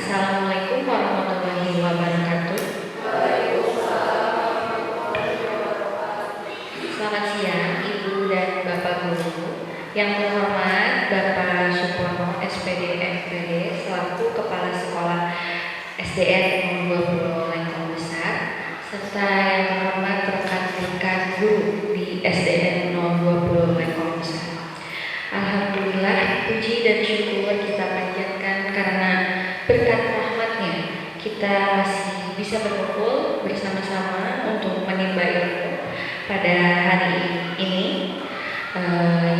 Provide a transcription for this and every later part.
Assalamualaikum warahmatullahi wabarakatuh. Selamat siang Ibu dan Bapak Guru. Yang terhormat Bapak Supono SPD MPD selaku Kepala Sekolah SDN 20 Lengkong Besar, serta yang terhormat rekan-rekan guru di SDN 020 Lengkong Besar. Alhamdulillah, puji dan syukur kita panjatkan karena berkat rahmatnya kita masih bisa berkumpul bersama-sama untuk menimba ilmu pada hari ini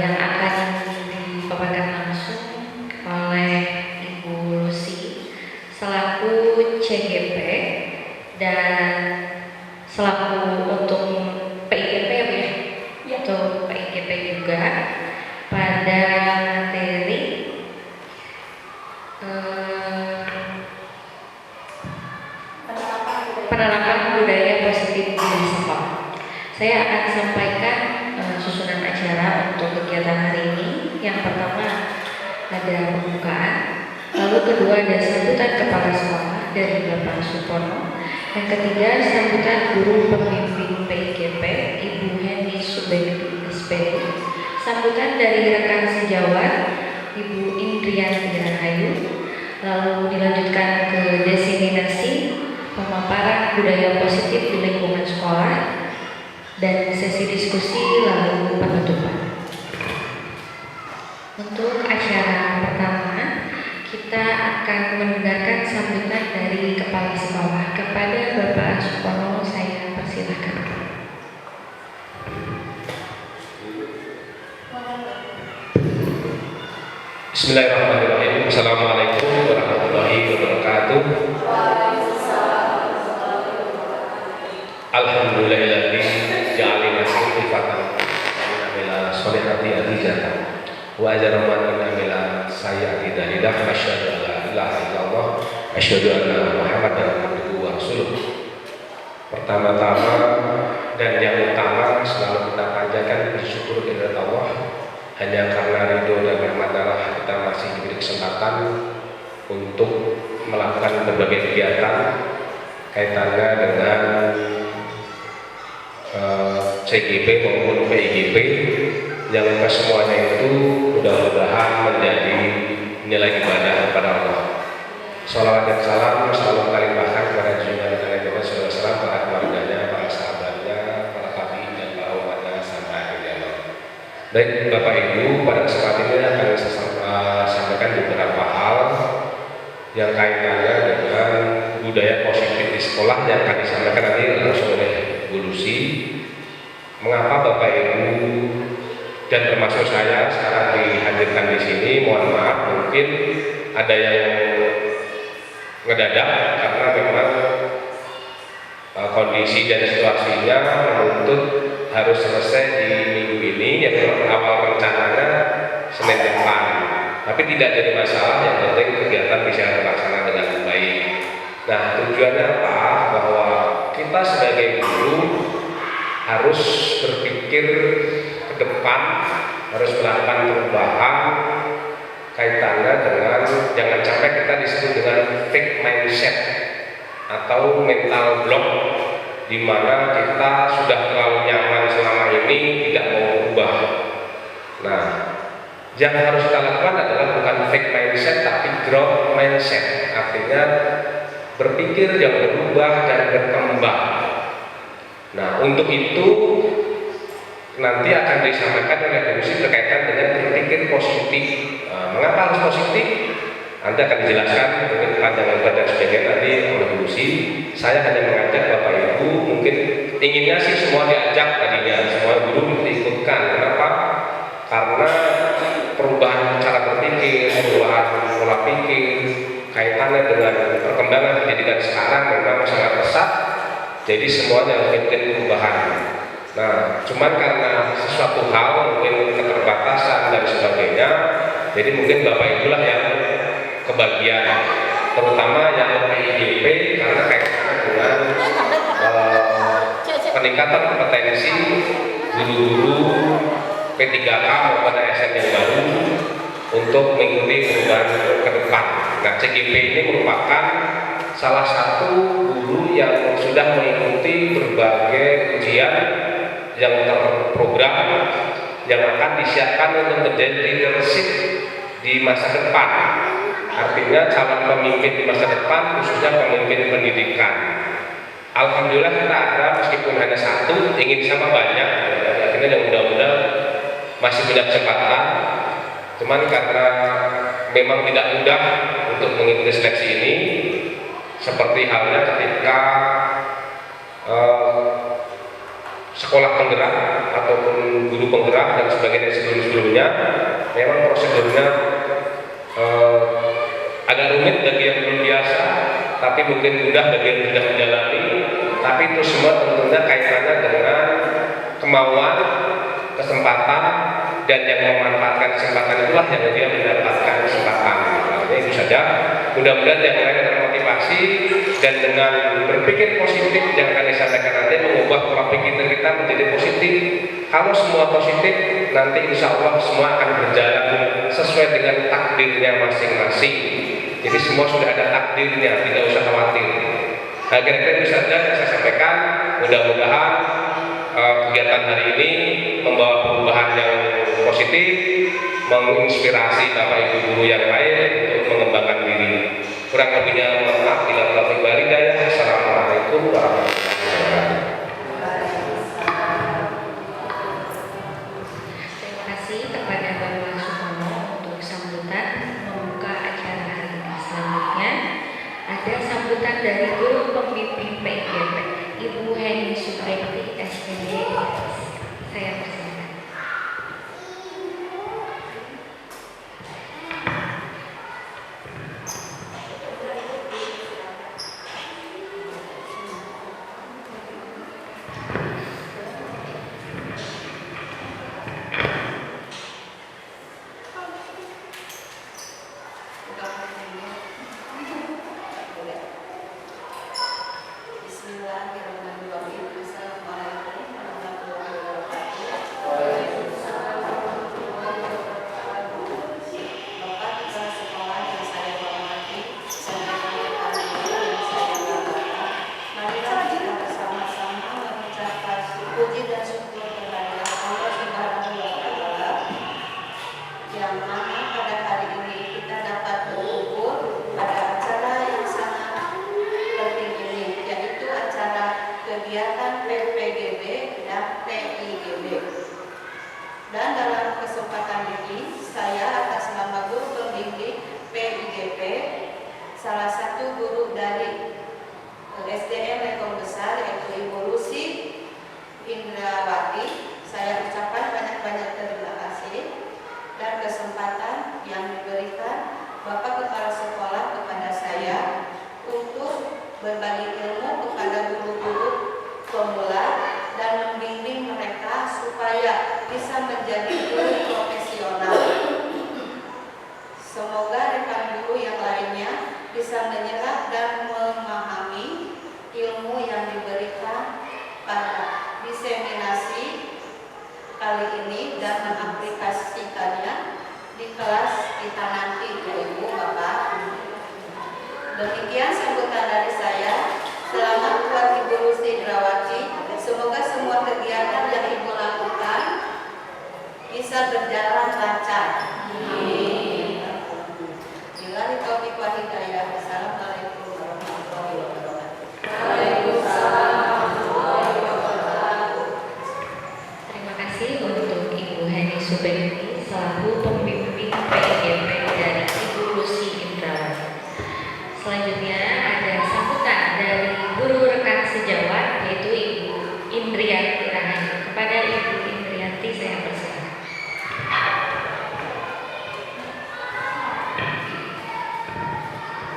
yang akan dipaparkan langsung oleh Ibu Lucy selaku CGP dan selaku untuk PIGP ya, untuk PIGP juga pada materi penerapan budaya positif di sekolah. Saya akan sampaikan susunan acara untuk kegiatan hari ini. Yang pertama ada pembukaan, lalu kedua ada sambutan kepala sekolah dari Bapak Supono, yang ketiga sambutan guru pembimbing PIGP Ibu Heni Subedi SPD, sambutan dari rekan sejawat Ibu Indrianti Rahayu, lalu dilanjutkan ke diseminasi pemaparan budaya positif di lingkungan sekolah, dan sesi diskusi lalu penutupan. Untuk acara pertama, kita akan mendengarkan sambutan dari Kepala Sekolah. Kepada Bapak Supono, saya persilakan. Bismillahirrahmanirrahim. Assalamualaikum warahmatullahi wabarakatuh. Alhamdulillahilladzi ja'alana sifatan amila sholihati adijatan wa ajraman amila sayyati dalilah asyhadu an la ilaha illallah asyhadu anna muhammadan abduhu wa rasuluh. Pertama-tama dan yang utama selalu kita panjatkan bersyukur kepada Allah. Hanya karena ridho dan rahmat Allah kita masih diberi kesempatan untuk melakukan berbagai kegiatan kaitannya dengan CGP maupun PIGP yang kesemuanya itu mudah-mudahan menjadi nilai ibadah kepada Allah. Shalawat dan salam selalu kalimbahkan kepada junjungan Nabi Muhammad SAW, para keluarganya, para sahabatnya, para tabi'in dan para umatnya sampai akhir zaman. Baik Bapak Ibu, pada kesempatan ini akan saya sampaikan beberapa hal yang kaitannya dengan budaya positif di sekolah yang akan disampaikan nanti langsung oleh Bu Lucy. Mengapa Bapak Ibu dan termasuk saya sekarang dihadirkan di sini? Mohon maaf, mungkin ada yang ngedadak karena memang kondisi dan situasinya menuntut harus selesai di minggu ini, yang awal rencananya Senin depan. Tapi tidak jadi masalah, yang penting kegiatan bisa terlaksana dengan baik. Nah, tujuannya apa? Bahwa kita sebagai guru harus berpikir ke depan, harus melakukan perubahan kaitannya dengan jangan sampai kita disebut dengan fixed mindset atau mental block, di mana kita sudah terlalu nyaman selama ini tidak mau berubah. Nah, yang harus kita lakukan adalah bukan fixed mindset tapi growth mindset, artinya berpikir yang berubah dan berkembang. Nah, untuk itu nanti akan disampaikan oleh Bu Lucy berkaitan dengan berpikir positif. Mengapa harus positif? Nanti akan dijelaskan mungkin panjang lebar dan sebagainya nanti oleh Bu Lucy. Saya hanya mengajak Bapak Ibu, mungkin inginnya sih semua diajak tadinya, semua guru diikutkan. Kenapa? Karena perubahan cara berpikir, perubahan pola pikir, kaitannya dengan perkembangan pendidikan sekarang memang sangat pesat. Jadi semuanya mungkin perubahan. Nah, cuman karena sesuatu hal mungkin keterbatasan dan sebagainya, jadi mungkin Bapak Ibu lah yang kebagian, terutama yang PIGP karena kaitannya dengan peningkatan kompetensi guru-guru P3K maupun ASN yang baru untuk mengikuti perubahan ke depan. Nah, CGP ini merupakan salah satu guru yang sudah mengikuti berbagai ujian yang terprogram yang akan disiapkan untuk menjadi leadership di masa depan. Artinya calon pemimpin di masa depan, khususnya pemimpin pendidikan. Alhamdulillah kita ada, meskipun hanya satu, ingin sama banyak. Akhirnya yang mudah-mudahan masih punya kesempatan. Cuman karena memang tidak mudah untuk mengikuti seleksi ini, seperti halnya ketika sekolah penggerak ataupun guru penggerak dan sebagainya sebelum-sebelumnya, memang prosedurnya agak rumit bagi yang belum biasa, tapi mungkin mudah bagi yang sudah menjalani. Tapi itu semua tentunya kaitannya dengan kemauan, kesempatan, dan yang memanfaatkan kesempatan itulah yang dia mendapatkan kesempatan. Nah, itu saja. Mudah-mudahan yang lain termotivasi dan dengan berpikir positif yang akan disampaikan nanti mengubah pola pikir kita menjadi positif. Kalau semua positif, nanti insya Allah semua akan berjalan sesuai dengan takdirnya masing-masing. Jadi semua sudah ada takdirnya, tidak usah khawatir. Nah, kira-kira itu saja yang saya sampaikan. Mudah-mudahan kegiatan hari ini membawa perubahan yang positif, menginspirasi Bapak Ibu guru yang lain untuk mengembangkan diri. Kurang lebihnya mohon maaf. Bila taufiq wal hidayah. Assalamualaikum warahmatullahi wabarakatuh. Terima kasih kepada Bapak Supomo untuk sambutan membuka acara hari ini. Selanjutnya ada sambutan dari guru pembimbing PIGP, Ibu Heni Supriyati SPG. Saya persilakan.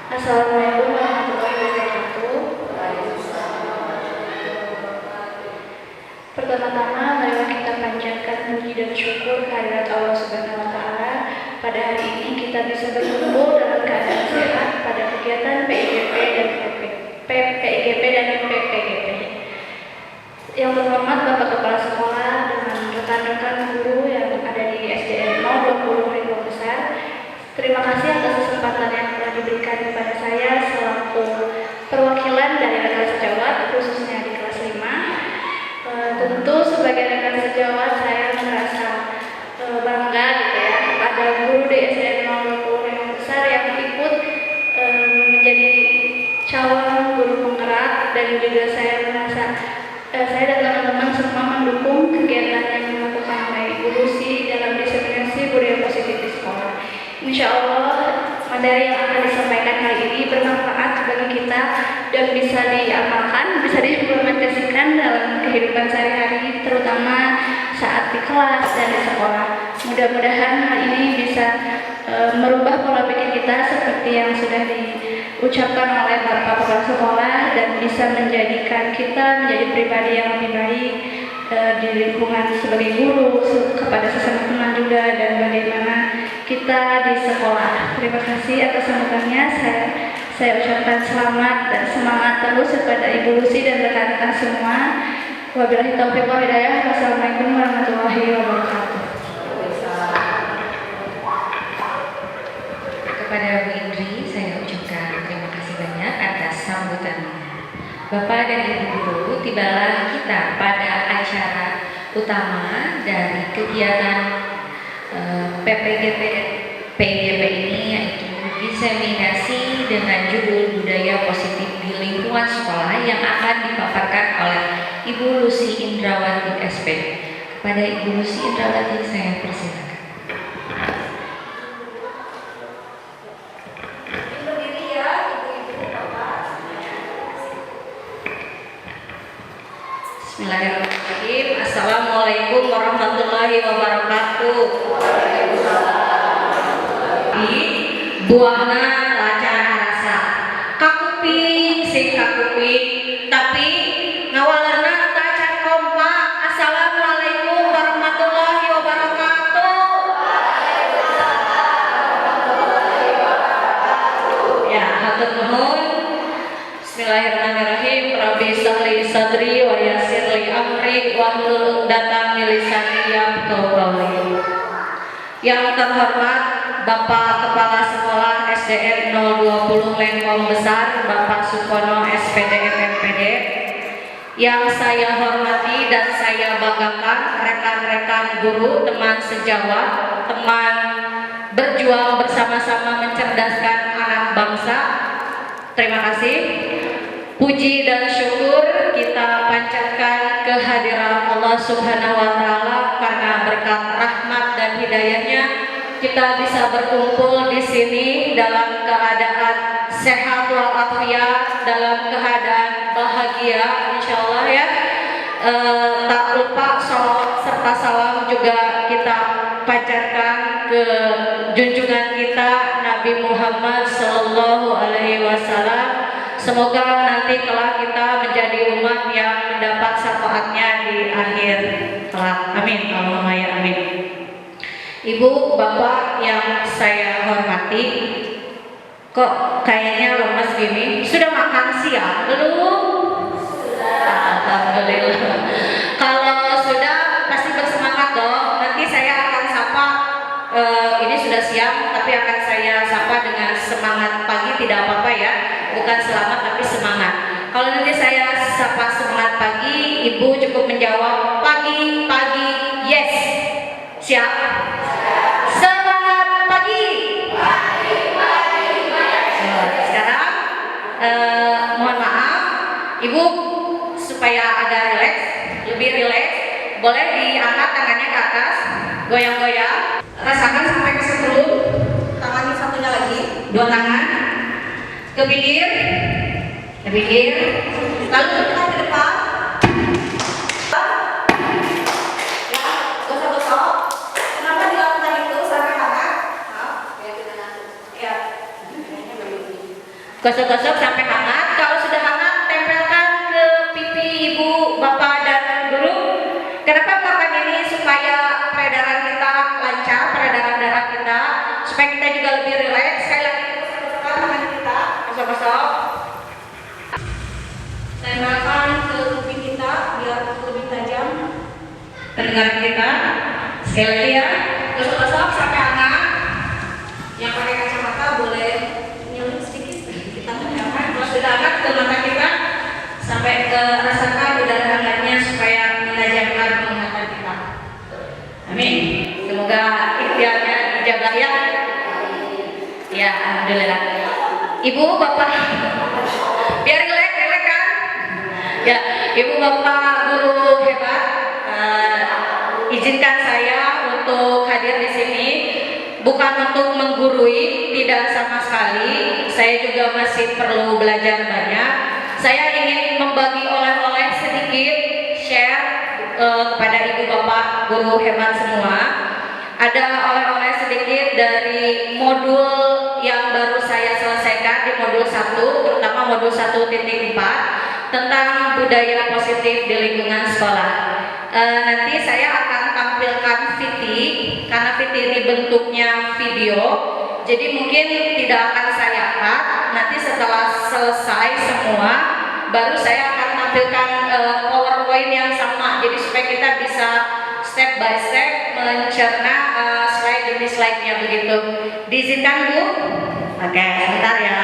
Assalamualaikum warahmatullahi wabarakatuh. Pertama-tama marilah kita panjatkan puji dan syukur kehadirat Allah Subhanahu wa taala. Pada hari ini kita bisa berkumpul dalam keadaan sehat pada kegiatan PIGP dan PIGP dan PPGP. Yang terhormat Bapak Kepala Sekolah dengan rekan-rekan guru yang ada di SDN 020 Ringo Besar Terima kasih atas kesempatan yang telah diberikan kepada saya selaku perwakilan dari rekan sejawat, khususnya di kelas 5. Tentu sebagai rekan sejawat saya merasa bangga gitu ya kepada guru di SDN 020 yang besar yang ikut menjadi calon guru penggerak, dan juga saya merasa saya dan teman-teman semua mendukung kegiatan yang dilakukan oleh Ibu Lucy dalam diseminasi budaya positif di sekolah. Insya Allah materi yang akan disampaikan kali ini bermanfaat bagi kita dan bisa diamalkan, bisa diimplementasikan dalam kehidupan sehari-hari, terutama saat di kelas dan di sekolah. Mudah-mudahan hal ini bisa merubah pola pikir kita seperti yang sudah diucapkan oleh Bapak Kepala Sekolah, dan bisa menjadikan kita menjadi pribadi yang lebih baik di lingkungan sebagai guru, kepada sesama teman juga, dan bagaimana kita di sekolah. Terima kasih atas sambutannya. Saya ucapkan selamat dan semangat terus kepada Ibu Lucy dan rekan-rekan semua. Wabillahi taufiq wal hidayah. Wassalamualaikum warahmatullahi wabarakatuh. Kepada Bu Indri, saya ucapkan terima kasih banyak atas sambutannya. Bapak dan Ibu Guru, tibalah kita pada acara utama dari kegiatan PIGP ini, yaitu diseminasi dengan judul budaya positif di lingkungan sekolah yang akan dipaparkan oleh Ibu Lucy Indrawati SP. Kepada Ibu Lucy Indrawati saya persilakan. Bismillahirrahmanirrahim. Assalamualaikum warahmatullahi wabarakatuh. Buahna lacar rasa kakuping sing kakuping, tapi ngawalerna tacan kompak. Assalamualaikum warahmatullahi wabarakatuh. Ya, hatur nuhun. Bismillahirrahmanirrahim. Rabbi shrah sadri wa yassir li amri wahlul 'uqdatam min lisani yafqahu qawli. Yang terhormat Bapak Kepala Sekolah SDN 020 Lengkong Besar, Bapak Sukono SPD MPD. Yang saya hormati dan saya banggakan rekan-rekan guru, teman sejawat, teman berjuang bersama-sama mencerdaskan anak bangsa. Terima kasih. Puji dan syukur kita panjatkan kehadiran Allah Subhanahu wa Ta'ala, karena berkat rahmat dan hidayahnya kita bisa berkumpul di sini dalam keadaan sehat walafiat, dalam keadaan bahagia, insya Allah ya. Tak lupa sholawat serta salam juga kita panjatkan ke junjungan kita Nabi Muhammad Sallallahu Alaihi Wasallam. Semoga nanti kelak kita menjadi umat yang mendapat syafaatnya di akhir kelak. Amin. Allahumma ya amin. Ibu, Bapak yang saya hormati, kok kayaknya lemes gini? Sudah makan siang belum? Alhamdulillah. Kalau sudah pasti bersemangat dong. Nanti saya akan sapa. Ini sudah siang, tapi akan saya sapa dengan semangat pagi, tidak apa-apa ya. Bukan selamat tapi semangat. Kalau nanti saya sapa semangat pagi, Ibu cukup menjawab pagi, pagi, yes. Siap? Semangat pagi. Pagi, pagi, yes. Sekarang mohon maaf, Ibu supaya agak rileks, lebih rileks, boleh diangkat tangannya ke atas, goyang-goyang, rasakan sampai ke seluruh, tangannya satunya lagi, dua tangan, ke pinggir, lalu kita ke depan, ya, gosok-gosok. Kenapa dilakukan itu sampai hangat? Ya, gosok-gosok sampai hangat. Kalau sudah hangat, tempelkan ke pipi Ibu, Bapak, dan Guru. Kenapa melakukan ini? Supaya peredaran kita lancar, peredaran darah kita, supaya kita juga lebih rileks. Sekali lagi, gosok-gosokkan tangan kita, gosok-gosok. Tempelkan ke kuping kita biar lebih tajam pendengaran kita. Sekali lagi ya, gosok-gosok sampai hangat. Yang pakai kacamata boleh nyelip sedikit. Kita menyampaikan kalau sudah angkat ke mata kita sampai ke rasakan udara hangatnya supaya menajamkan penglihatan kita. Amin. Semoga ikhtiarnya dijaga ya. Ya, alhamdulillah. Ibu, bapak, biar relax kan? Ya, ibu, bapak, guru hebat. Izinkan saya untuk hadir di sini. Bukan untuk menggurui, tidak sama sekali. Saya juga masih perlu belajar banyak. Saya ingin membagi oleh-oleh sedikit, share kepada ibu bapak guru hebat semua. Ada oleh-oleh sedikit dari modul yang baru saya selesaikan di modul 1, terutama modul 1.4 tentang budaya positif di lingkungan sekolah. Nanti saya akan tampilkan VT karena VT ini bentuknya video, jadi mungkin tidak akan saya cut. Nanti setelah selesai semua baru saya akan tampilkan PowerPoint yang sama, jadi supaya kita bisa step by step mencerna slide demi slide-nya begitu. Diizinkan Bu? Oke, sebentar ya.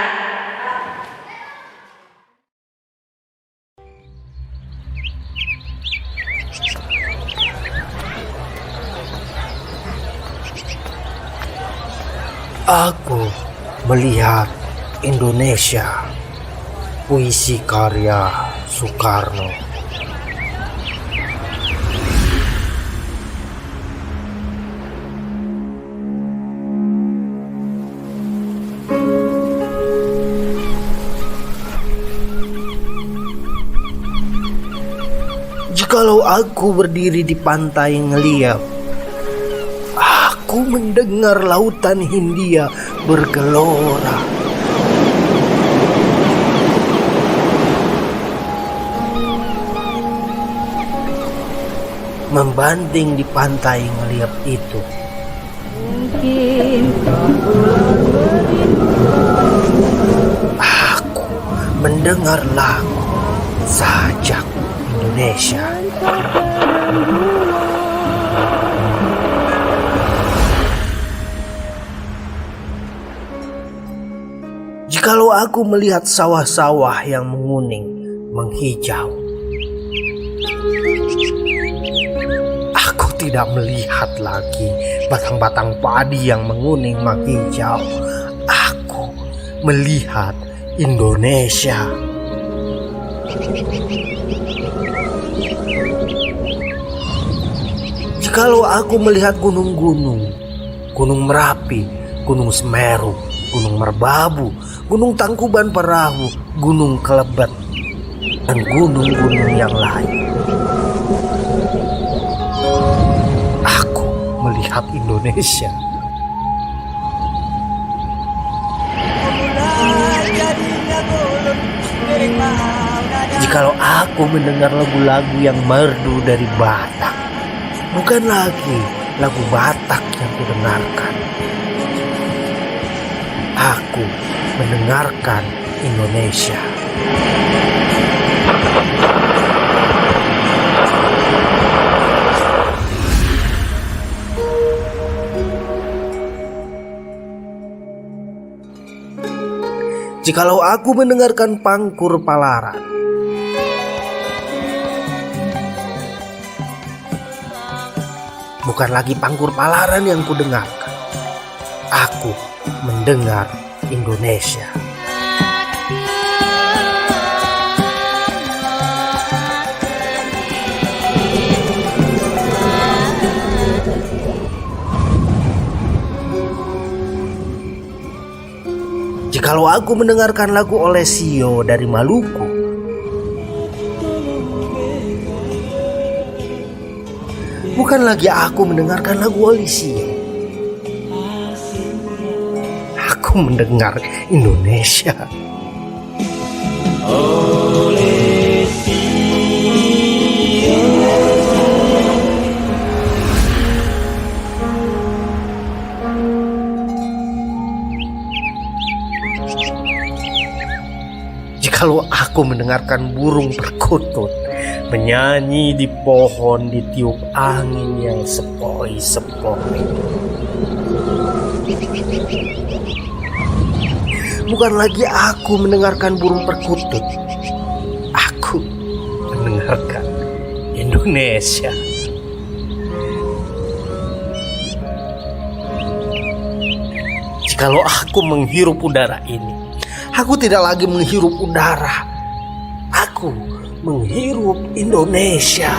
Aku melihat Indonesia, puisi karya Soekarno. Jikalau aku berdiri di pantai ngeliat, aku mendengar lautan Hindia bergelora. Membanting di pantai ngeliat itu, aku mendengar lagu Sajak Indonesia. Jikalau aku melihat sawah-sawah yang menguning, menghijau, aku tidak melihat lagi batang-batang padi yang menguning, menghijau. Aku melihat Indonesia. Jikalau aku melihat gunung-gunung, Gunung Merapi, Gunung Semeru, Gunung Merbabu, Gunung Tangkuban Perahu, Gunung Kelebet, dan gunung-gunung yang lain, aku melihat Indonesia. Jikalau aku mendengar lagu-lagu yang merdu dari Batak, bukan lagi lagu Batak yang kudengarkan, aku mendengarkan Indonesia. Jikalau aku mendengarkan Pangkur Palaran, bukan lagi Pangkur Palaran yang kudengarkan, aku mendengar Indonesia. Jikalau aku mendengarkan lagu Olesio dari Maluku, bukan lagi aku mendengarkan lagu Olesio, aku mendengar Indonesia. Jikalau aku mendengarkan burung perkutut menyanyi di pohon ditiup angin yang sepoi-sepoi, Bukan lagi aku mendengarkan burung perkutut. Aku mendengarkan Indonesia. Jikalau aku menghirup udara ini, aku tidak lagi menghirup udara. Aku menghirup Indonesia.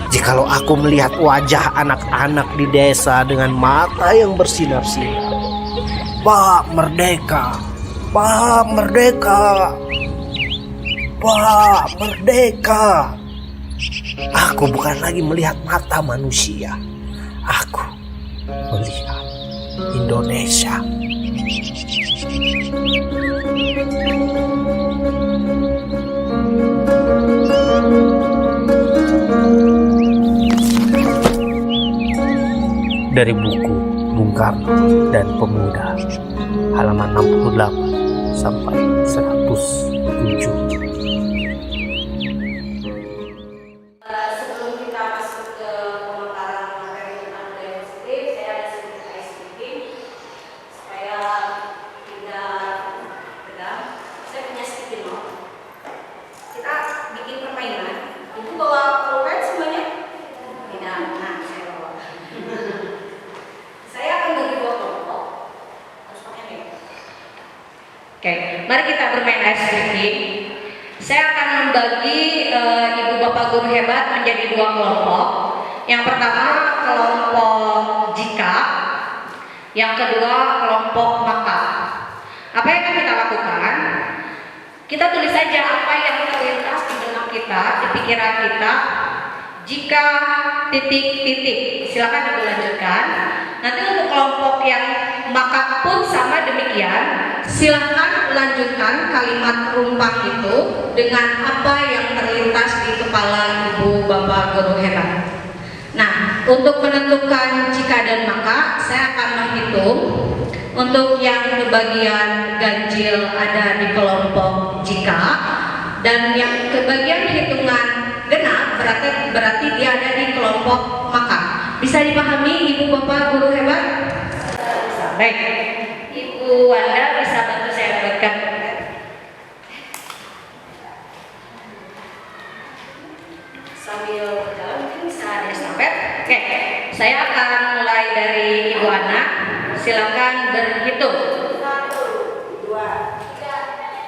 Jikalau aku melihat wajah anak-anak di desa dengan mata yang bersinar-sinar, Pak Merdeka, Pak Merdeka, Pak Merdeka. Aku bukan lagi melihat mata manusia. Aku melihat Indonesia. Dari buku Bung Karno dan Pemuda, halaman 68 sampai 107. Sebelum kita masuk ke pemaparan materi tentang budaya positif, saya ada sedikit housekeeping supaya tidak benar. Saya punya sedikit note. Kita bikin permainan. Ibu bawa pulpen semuanya? Tidak. Nah, saya bawa. Saya akan bagi dua kelompok. Harus pakai nih. Oke, mari kita bermain housekeeping. Saya akan membagi ibu bapak guru hebat menjadi dua kelompok. Yang pertama kelompok jika, yang kedua kelompok maka. Apa yang akan kita lakukan? Kita tulis saja apa yang terlintas di benak kita, di pikiran kita. Jika titik-titik, silakan dilanjutkan. Nanti untuk kelompok yang maka pun sama demikian. Silakan lanjutkan kalimat rumpang itu dengan apa yang terlintas di kepala ibu bapak guru hebat. Nah, untuk menentukan jika dan maka, saya akan menghitung. Untuk yang di bagian ganjil ada di kelompok jika, dan yang ke bagian hitungan genap berarti dia ada di kelompok maka. Bisa dipahami ibu bapak guru hebat? Bisa. Baik. Ibu Wanda bisa bantu saya buatkan. Sambil berjalan mungkin bisa ada estafet. Oke, saya akan mulai dari Ibu Ana. Silakan berhitung. 1, 2, 3,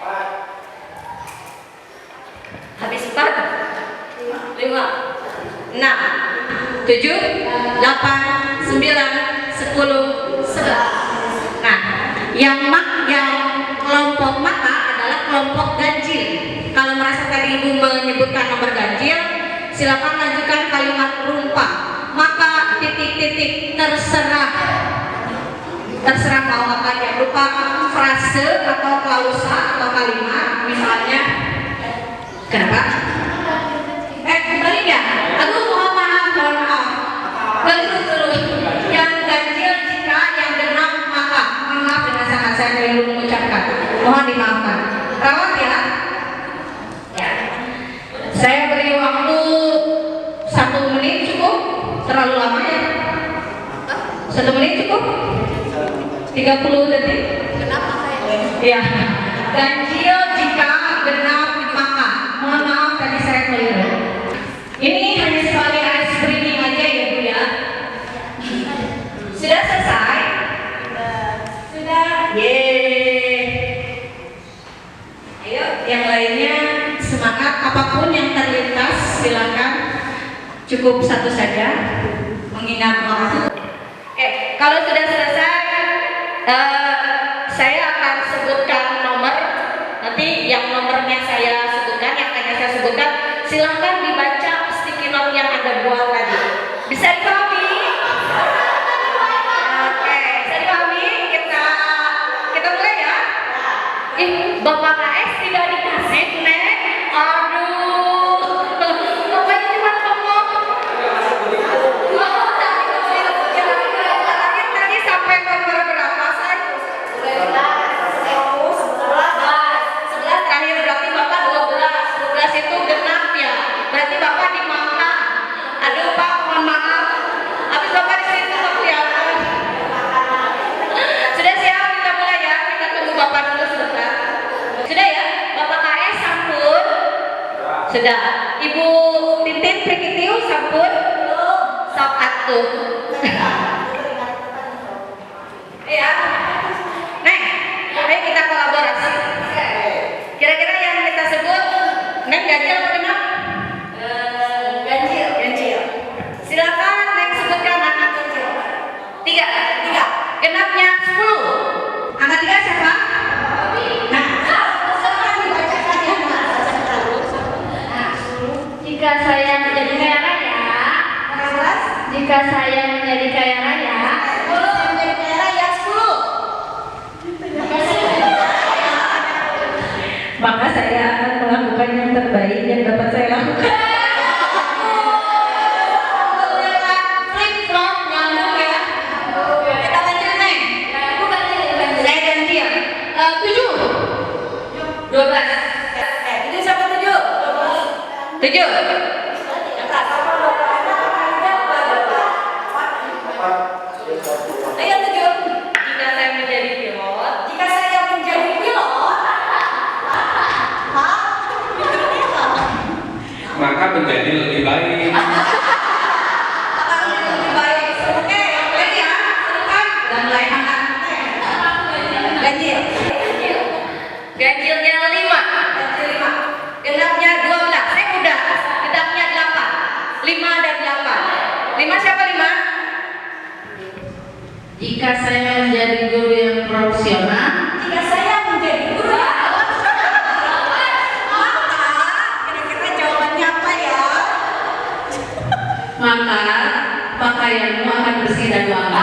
4. Habis 4, 5, 6, 7, 8, 9, 10, 11. Nah, yang kelompok maka adalah kelompok ganjil. Kalau merasa tadi ibu menyebutkan nomor ganjil, silakan lanjutkan kalimat rumpang. Maka titik-titik terserah mau apa aja, berupa frase atau klausa atau kalimat, misalnya kenapa? Kembali ya? Aduh, mohon maaf. Dulu. Yang ganjil jika, yang genap maka. Mohon maaf dengan sangat saya keliru mengucapkan. Mohon dimaafkan. Rawat ya? Ya. Saya beri waktu 1 menit cukup? Terlalu lama ya? 1 menit cukup? 30 detik? Genap maka ya? Iya. Ganjil jika, genap maka. Mohon maaf tadi saya keliru. Ini hanya sebagai ice breaking aja ya Bu ya. Sudah selesai? Sudah. Ayo yang lainnya semangat, apapun yang terlintas silakan. Cukup satu saja mengingat waktu. Oke, kalau sudah selesai saya akan sebutkan nomor. Nanti yang nomornya saya sebutkan, yang hanya saya sebutkan, silahkan dibaca sticky note yang Anda buat tadi. Bisa dipahami? Oke, bisa dipahami? Kita mulai ya? Bapak KS tidak dikasih, Nek. Aduh. Bapaknya cuma ngomong. Tadi sampai nomor berapa, Say? 11 terakhir, berarti Bapak 12 itu genap ya. Berarti sudah. Ibu Titin Prikitiu sampun? Sok atuh. Ya. Neng, ayo kita kolaborasi. Kira-kira yang kita sebut Neng ganjil apa gimana? Ganjil. Silakan Neng sebutkan angka ganjil. 3. Genapnya 10. Angka 3 siapa? Nah, Jika saya menjadi kaya raya, jika saya menjadi kaya raya, maka saya akan melakukan yang terbaik yang dapat saya lakukan. Kita lanjut Neng. Saya ganjil. 7. 12. Ini siapa 7? 7. Ayo 7. Jika saya menjadi pilot. Maka menjadi lebih baik. Oke, ready ya? Dan mulai angkat. Ganjil. Ganjilnya 5. Genapnya 12. Saya udah. Genapnya 8. 5 dan 8. 5 siapa 5? Jika saya menjadi guru yang profesional, maka pakaianmu akan bersih dan wangi.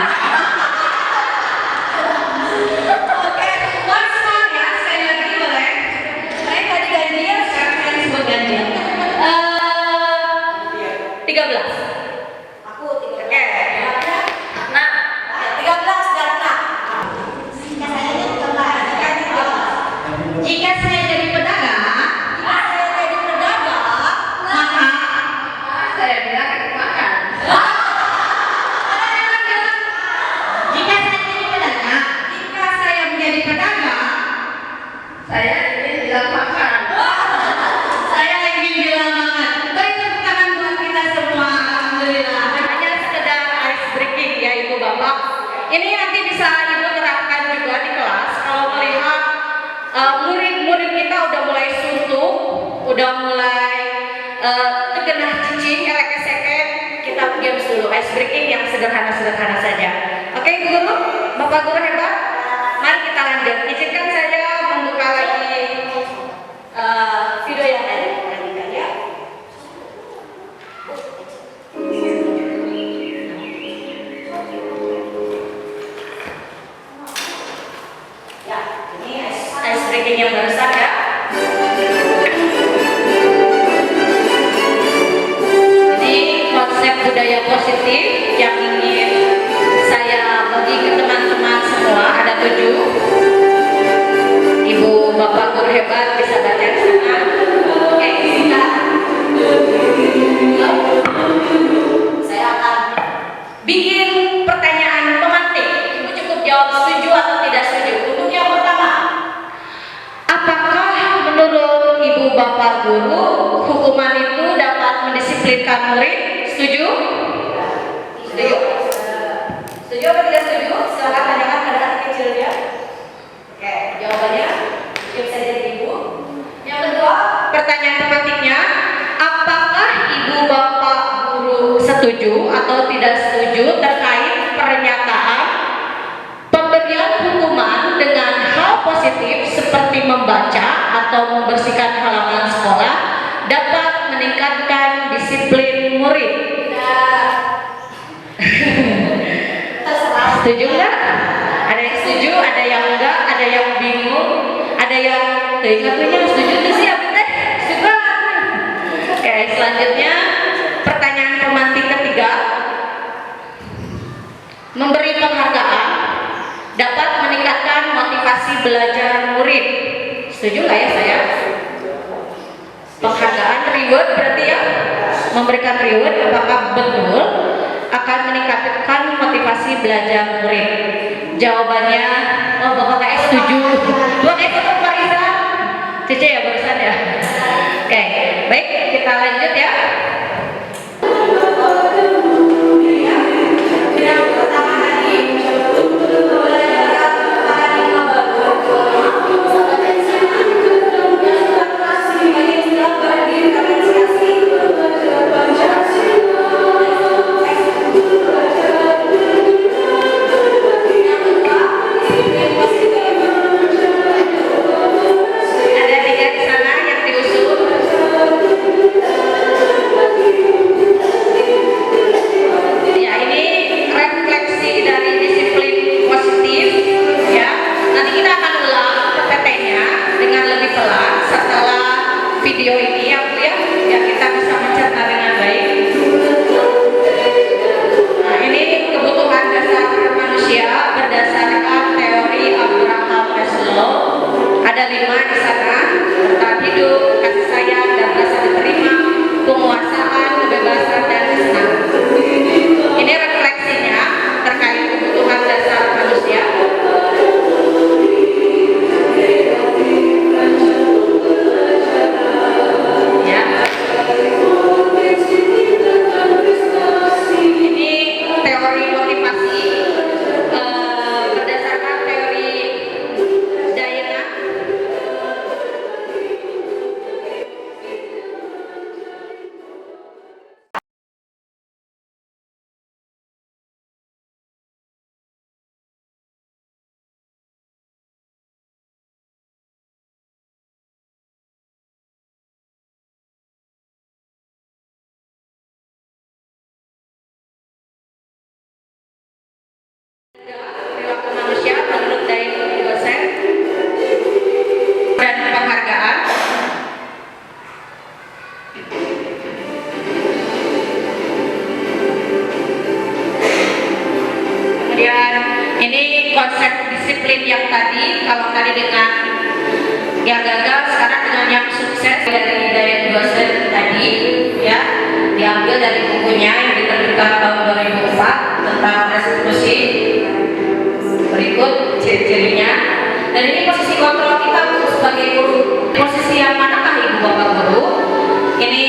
Oke, once more ya, sekali lagi boleh. Saya tadi ganjil, sekarang saya sebut ganjil. 13. Oke. Nah, 13 dan 6. Jika saya jadi pedagang, maka saya bilang makan. Jika saya jadi pedagang, saya ingin bilang makan. Saya ingin bilang makan. Beri tepuk tangan buat kita semua. Alhamdulillah. Hanya sekedar ice breaking ya Ibu Bapak. Ini nanti bisa Ibu terapkan juga di kelas. Kalau melihat murid-murid kita udah mulai suntuk, udah mulai tergenah cicing, elek-eseken, kita games dulu ice breaking yang sederhana-sederhana saja. Oke Ibu Guru, Bapak Guru hebat. Mari kita lanjut. Izinkan saya membuka lagi video yang tadi. Lanjutkan ya. Ya, ini ice breaking yang barusan ya. Ini konsep budaya positif yang ingin saya bagi ke teman-teman semua. Ada 7. Ibu Bapak Guru hebat bisa baca di sana. Oke, silakan. Saya akan bikin pertanyaan pemantik. Ibu cukup jawab setuju atau tidak setuju. Untuk yang pertama, apakah menurut Ibu Bapak Guru hukuman itu dapat mendisiplinkan murid? Setuju? Setuju. Setuju atau tidak setuju? Silakan tanyakan pada anak kecilnya. Oke, jawabannya siap saja Ibu. Yang kedua, pertanyaan pemantiknya, apakah Ibu Bapak Guru setuju atau tidak setuju terkait pernyataan pemberian hukuman dengan hal positif seperti membaca atau membersihkan halaman sekolah dapat meningkatkan disiplin murid? Setuju nggak? Ada yang setuju, ada yang enggak, ada yang bingung, ada yang ingatnya setuju tuh sih apa teh? Setuju. Oke, selanjutnya pertanyaan pemantik ketiga, memberi penghargaan dapat meningkatkan motivasi belajar murid. Setuju nggak ya saya? Penghargaan reward berarti ya, memberikan reward apakah betul akan meningkatkan motivasi belajar murid? Jawabannya, oh Bapak KS setuju. Bapak KS tetap Marisa. Cece ya barusan ya. Oke, baik. manusia menurut dari dosen dan penghargaan. Kemudian ini konsep disiplin yang tadi, kalau tadi dengan yang gagal, sekarang dengan yang sukses dari daya dosen tadi ya, diambil dari bukunya yang diterbitkan tahun 2004 tentang restitusi. Berikut ciri-cirinya. Dan ini posisi kontrol kita Bu sebagai guru. Posisi yang manakah Ibu Bapak Guru? Ini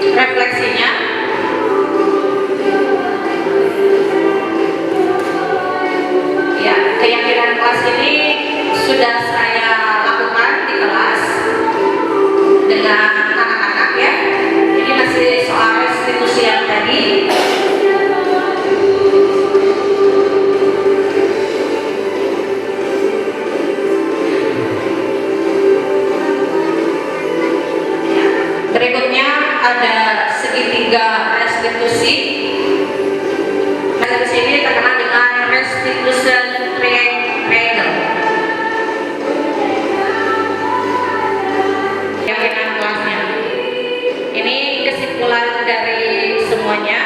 refleksinya. Ya, keyakinan kelas ini sudah saya lakukan di kelas dengan anak-anak ya. Ini masih soal restitusi yang tadi. Berikutnya ada segitiga restitusi. Nah, di sini terkenal dengan restitution triangle. Keyakinan kelasnya. Ini kesimpulan dari semuanya.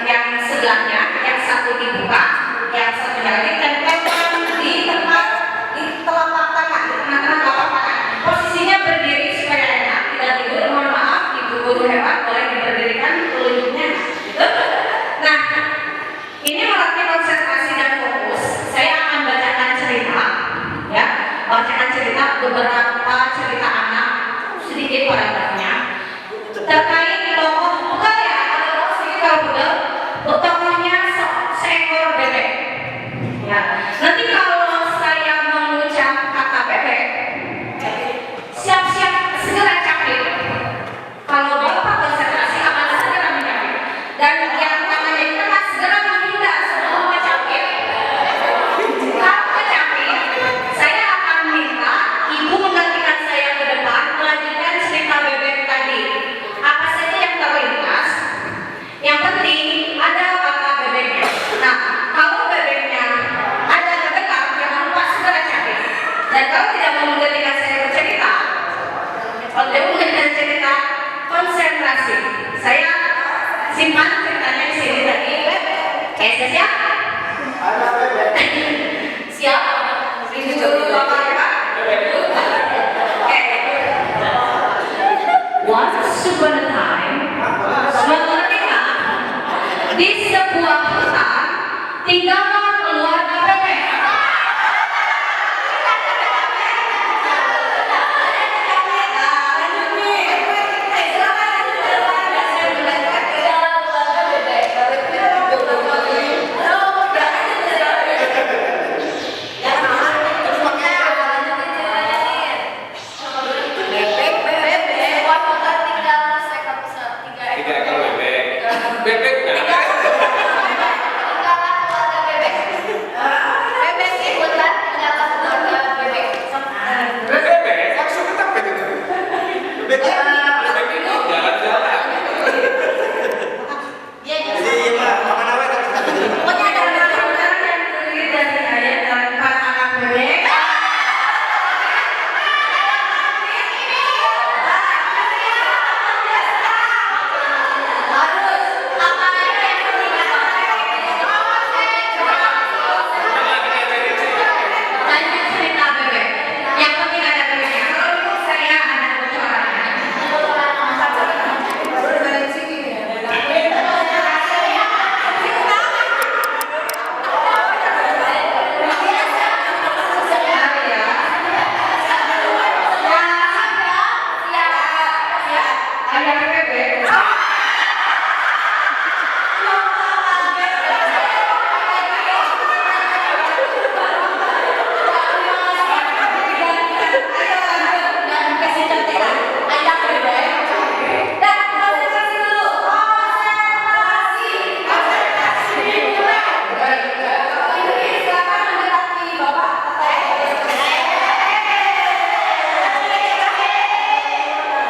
Yang sebelahnya, yang satu dibuka, yang satunya lagi tempelkan di tempat di telapak tangan, di tengah-tengah telapak tangan. Posisinya berdiri supaya enak, tidak tidur. Mohon maaf, Ibu Guru hebat, boleh diberdirikan telunjuknya. Nah, ini melatih konsentrasi dan fokus. Saya akan bacakan cerita, ya, bacakan cerita beberapa cerita anak, sedikit paragrafnya terkait tokoh. Tokohnya seekor bebek. Ya. Nanti kalau saya mengucap kata bebek, siap-siap segera capek. Kalau Bapak konsentrasi akan segera mencapek. Dan yang namanya itu kan segera menghindar sebelum kecapek. Kalau kecapek, saya akan minta Ibu menggantikan saya ke depan melanjutkan cerita bebek tadi. Apa saja yang terlintas? Yang penting ada kata bebeknya. Nah, kalau bebeknya ada terdengar, jangan lupa segera cari. Dan kalau tidak mau menggantikan saya bercerita, kalau tidak mau menggantikan cerita, konsentrasi. Saya simpan ceritanya di sini tadi. Sudah siap? Siap? Ini dulu Bapak ya Pak? Oke. Once upon a time, di sebuah hutan tinggallah keluarga bebek.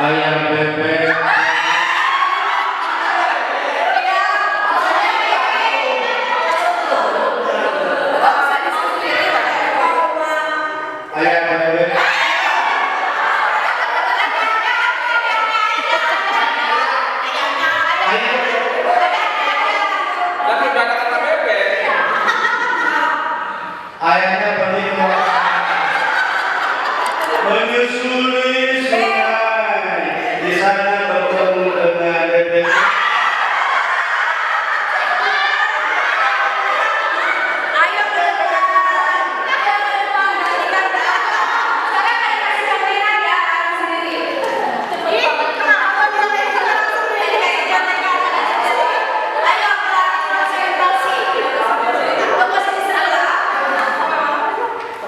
ayam bebek. Ayam bebek. Lagi udah kata bebek. Ayamnya berlima menyusuri sungai, di sana bertemu dengan bebek.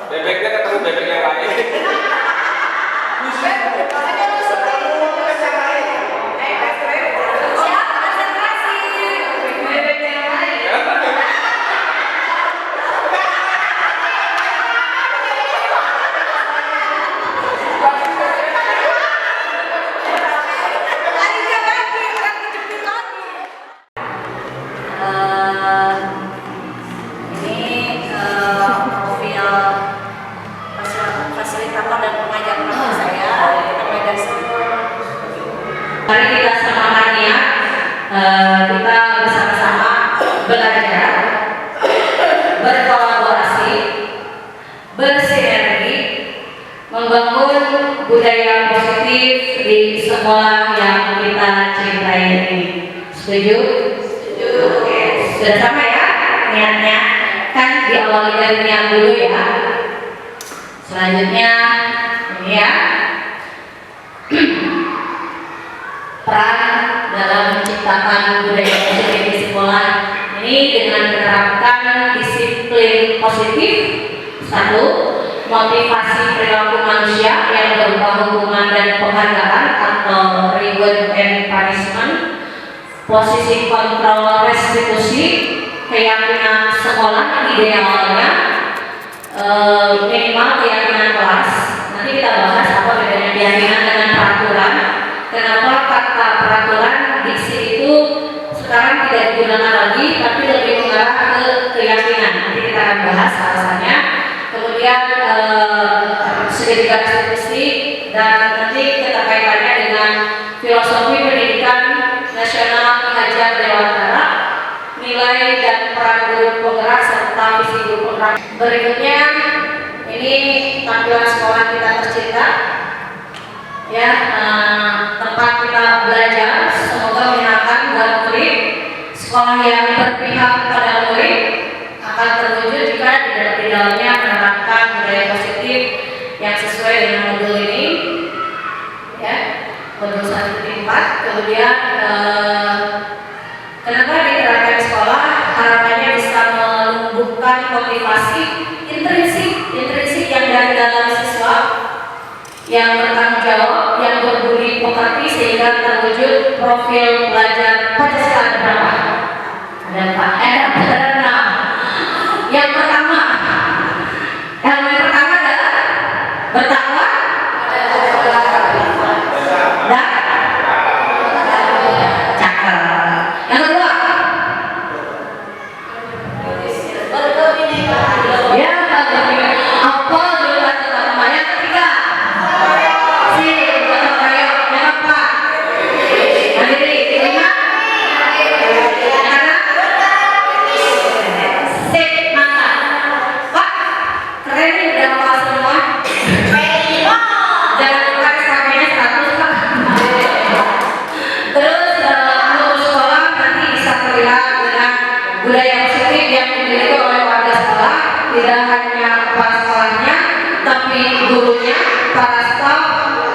Bebeknya ketemu bebek yang lain. Fasilitator dan pengajar saya, kita Mari kita samakan ya, kita bersama-sama belajar, berkolaborasi, bersinergi, membangun budaya positif di sekolah yang kita cintai ini. Setuju? Setuju. Oke, sudah sama ya niatnya? Kan diawali dari niat dulu ya. Selanjutnya ini ya, peran dalam menciptakan budaya positif di sekolah ini dengan menerapkan disiplin positif. Satu, motivasi perilaku manusia yang berupa hukuman dan penghargaan atau reward and punishment, posisi kontrol restitusi, keyakinan sekolah idealnya, minimal keyakinan kelas. Nanti kita bahas apa bedanya keyakinan dengan peraturan. Kenapa kata peraturan diksi itu sekarang tidak digunakan lagi, tapi lebih mengarah ke keyakinan. Nanti kita akan bahas alasannya. Kemudian segitiga restitusi, dan nanti kita kaitannya dengan filosofi pendidikan nasional Ki Hajar Dewantara, nilai dan peran guru penggerak serta visi guru penggerak. Berikutnya ini tampilan sekolah kita tercinta ya, tempat kita belajar, semoga menyenangkan buat murid. Sekolah yang berpihak pada murid akan terwujud jika di dalamnya menerapkan budaya positif yang sesuai dengan modul ini ya, modul 1.4. Kemudian kenapa diterapkan di sekolah? Harapannya bisa menumbuhkan motivasi intrinsik yang dari dalam siswa, yang bertanggung jawab, yang berbudi pekerti, sehingga terwujud profil pelajar Pancasila. Ada berapa? Ada 4. Ada 6. Yang pertama adalah bertakwa dan cakap. Yang kedua, ya, apa dulu kata yang ketiga? Budaya positif yang dimiliki oleh warga sekolah, tidak hanya kepala sekolahnya, tapi gurunya, para staf,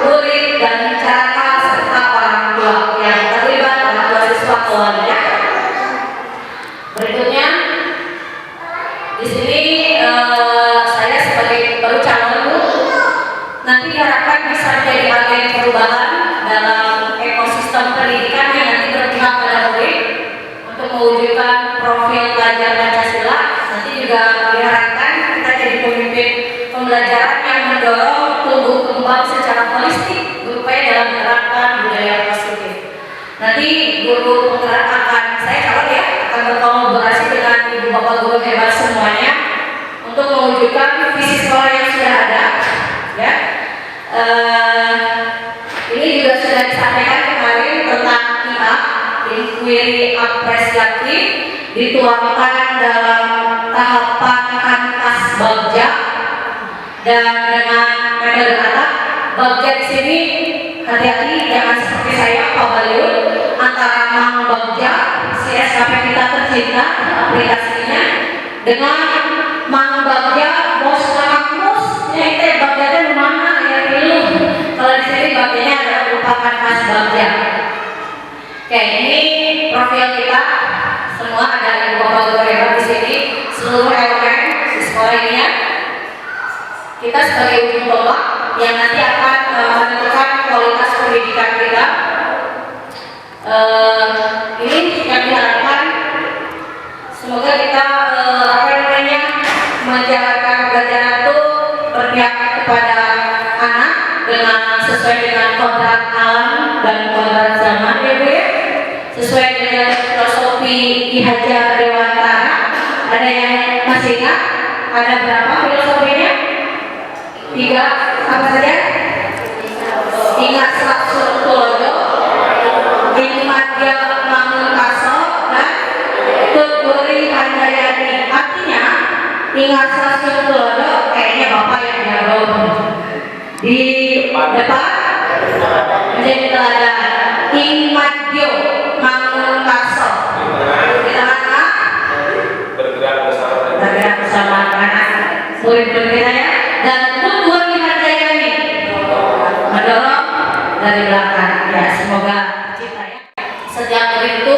murid, dan cara serta orang tua yang terlibat dalam proses awalnya. Berikutnya, di sini saya sebagai baru calon nanti diharapkan bisa menjadi agen perubahan dalam ekosistem pendidikan yang nanti berpihak pada murid untuk mewujudkan profil pelajar Pancasila. Nanti juga diharapkan kita jadi pemimpin pembelajaran yang mendorong tumbuh kembang secara holistik berupa sesuai dalam menerapkan budaya positif. Nanti guru penggerak akan saya calon ya akan berkolaborasi dengan ibu bapak guru hebat semuanya untuk mewujudkan visi sekolah yang sudah ada. Ya, ini juga sudah disampaikan kemarin tentang IA, inquiry apresiatif, dituangkan dalam tahapan kanvas bagja dan dengan metode kata bagja di sini hati-hati jangan seperti saya Pak Bayu antara Mang Bagja si SKP kita tercinta aplikasinya dengan Mang Bagja bos kamus ya itu bagjanya mana ya dulu kalau di sini bagjanya adalah merupakan khas bagja. Oke, ini profil kita semua ada ibu bapak guru hebat di sini seluruh elemen di sekolah ini ya. Kita sebagai ujung tombak yang nanti akan menentukan kualitas pendidikan kita. Ini yang diharapkan semoga kita menjalankan pembelajaran itu berpihak kepada anak dengan sesuai dengan kodrat alam dan kodrat zaman ya Bu ya. Sesuai dengan filosofi Ki Hajar Dewantara. Ada yang masih ingat? Ada berapa filosofinya? 3 apa saja? Ingat Saksur Tulodo, Ingmadya Mangun Kaso, dan Tuturi Handayani. Artinya, ingat Saksur Tulodo, kayaknya Bapak yang jago di depan menjadi teladan. Ingmadya Mangun Kaso, kita mana? Bergerak bersama. Bergerak bersama anak murid-murid kita ya. Dan Tuturi Handayani mendorong dari belakang ya, semoga cita ya. Setiap murid itu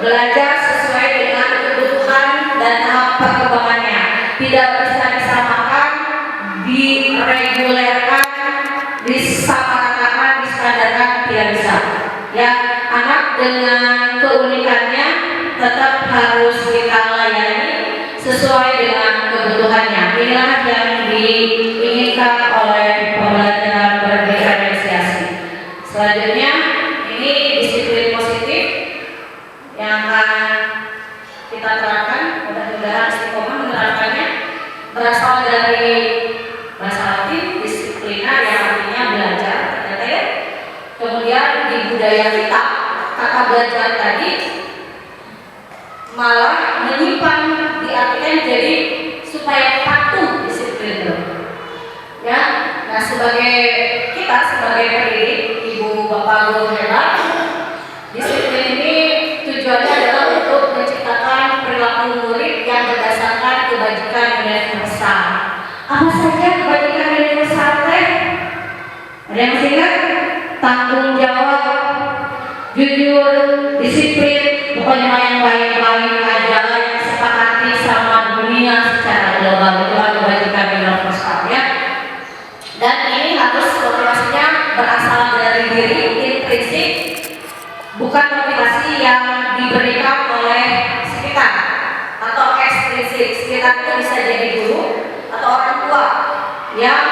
belajar sesuai dengan kebutuhan dan tahap perkembangannya, tidak bisa disamakan, diregulerkan, disamaratakan, distandarkan, tidak bisa ya. Anak dengan keunikannya tetap harus kita layani sesuai dengan kebutuhannya. Inilah yang diinginkan oleh pembelajaran berdiferensiasi. Selanjutnya ini disiplin positif yang akan kita terapkan. Mudah-mudahan istiqomah menerapkannya. Berasal dari bahasa Latin disiplina yang artinya belajar, ternyata ya. Kemudian di budaya kita kata belajar tadi malah menyimpan diartikan jadi supaya patuh disiplin ya. Nah sebagai kita sebagai pendidik ibu bapak guru hebat, disiplin ini tujuannya adalah untuk menciptakan perilaku murid yang berdasarkan kebajikan universal. Apa saja kebajikan universal teh? Ada yang masih ingat? Tanggung jawab, jujur, disiplin, pokoknya yang baik-baik aja yang sepakati sama dunia secara global. Itulah kebajikan universal ya. Dan ini harus motivasinya berasal dari diri, intrinsik, bukan motivasi yang diberikan oleh sekitar atau ekstrinsik. Sekitar itu bisa jadi guru atau orang tua yang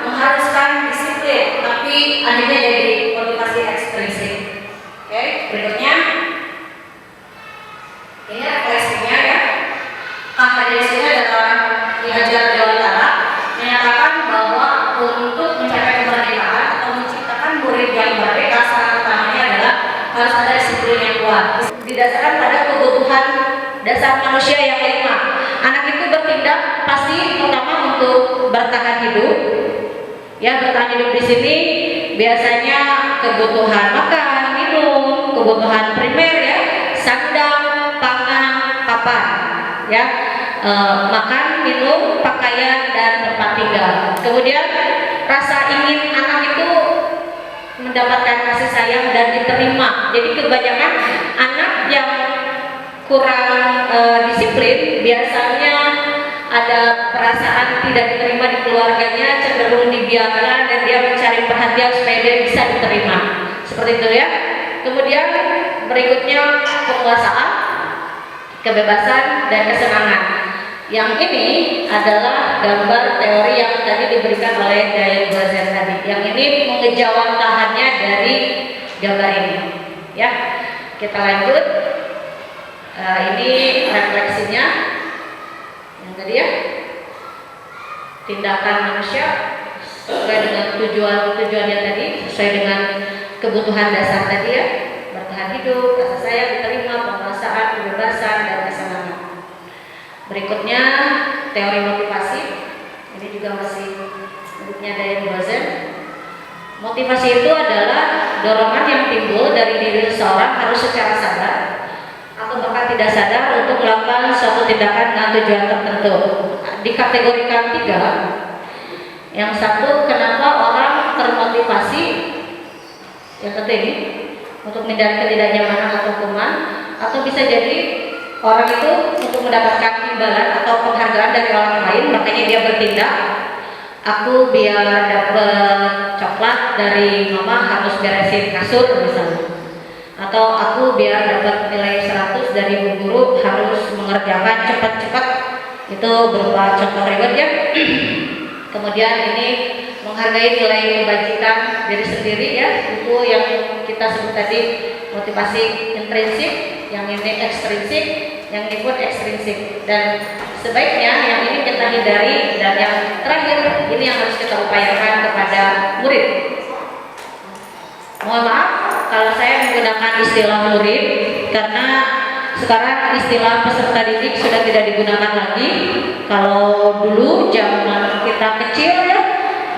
mengharuskan disiplin, tapi akhirnya jadi motivasi ekstrinsik. Oke, berikutnya ini refleksinya ya. Kajiannya adalah Ki Hajar Dewantara menyatakan bahwa untuk mencapai kemerdekaan atau menciptakan murid yang merdeka, syarat utamanya adalah harus ada disiplin yang kuat. Didasarkan pada kebutuhan dasar manusia yang 5. Anak itu bertindak pasti pertama untuk bertahan hidup. Ya, bertahan hidup di sini biasanya kebutuhan makan, minum, kebutuhan primer ya, sandang, pangan, papan, ya, makan, minum, pakaian dan tempat tinggal. Kemudian rasa ingin anak itu mendapatkan kasih sayang dan diterima. Jadi kebanyakan anak yang kurang disiplin biasanya ada perasaan tidak diterima di keluarganya, cenderung dibiarkan dan dia mencari perhatian supaya dia bisa diterima. Seperti itu ya. Kemudian berikutnya penguasaan, kebebasan dan kesenangan. Yang ini adalah gambar teori yang tadi diberikan oleh Dayan Gozen tadi. Yang ini mengejawantahannya dari gambar ini. Ya, kita lanjut. Ini refleksinya yang tadi ya. Tindakan manusia sesuai dengan tujuannya tadi, sesuai dengan kebutuhan dasar tadi ya, bertahan hidup, rasa sayang, diterima, penguasaan, kebebasan, dan kesenangan. Berikutnya teori motivasi, ini juga masih menurutnya Dayan Gozen. Motivasi itu adalah dorongan yang timbul dari diri seseorang harus secara sadar atau bahkan tidak sadar untuk melakukan suatu tindakan dengan tujuan tertentu. Dikategorikan 3. Yang satu, kenapa orang termotivasi, yang satu ini untuk menghindari ketidaknyamanan atau hukuman, atau bisa jadi orang itu untuk mendapatkan imbalan atau penghargaan dari orang lain, makanya dia bertindak. Aku biar dapat coklat dari mama harus beresin kasur misalnya, atau aku biar dapat nilai 100 dari bu guru harus mengerjakan cepat-cepat, itu berupa contoh reward ya. Kemudian ini menghargai nilai kebajikan diri sendiri ya, itu yang kita sebut tadi motivasi intrinsik, yang ini ekstrinsik, yang ini pun ekstrinsik. Dan sebaiknya yang ini kita hindari, dan yang terakhir ini yang harus kita upayakan kepada murid. Mohon maaf kalau saya menggunakan istilah murid, karena sekarang istilah peserta didik sudah tidak digunakan lagi. Kalau dulu zaman kita kecil ya,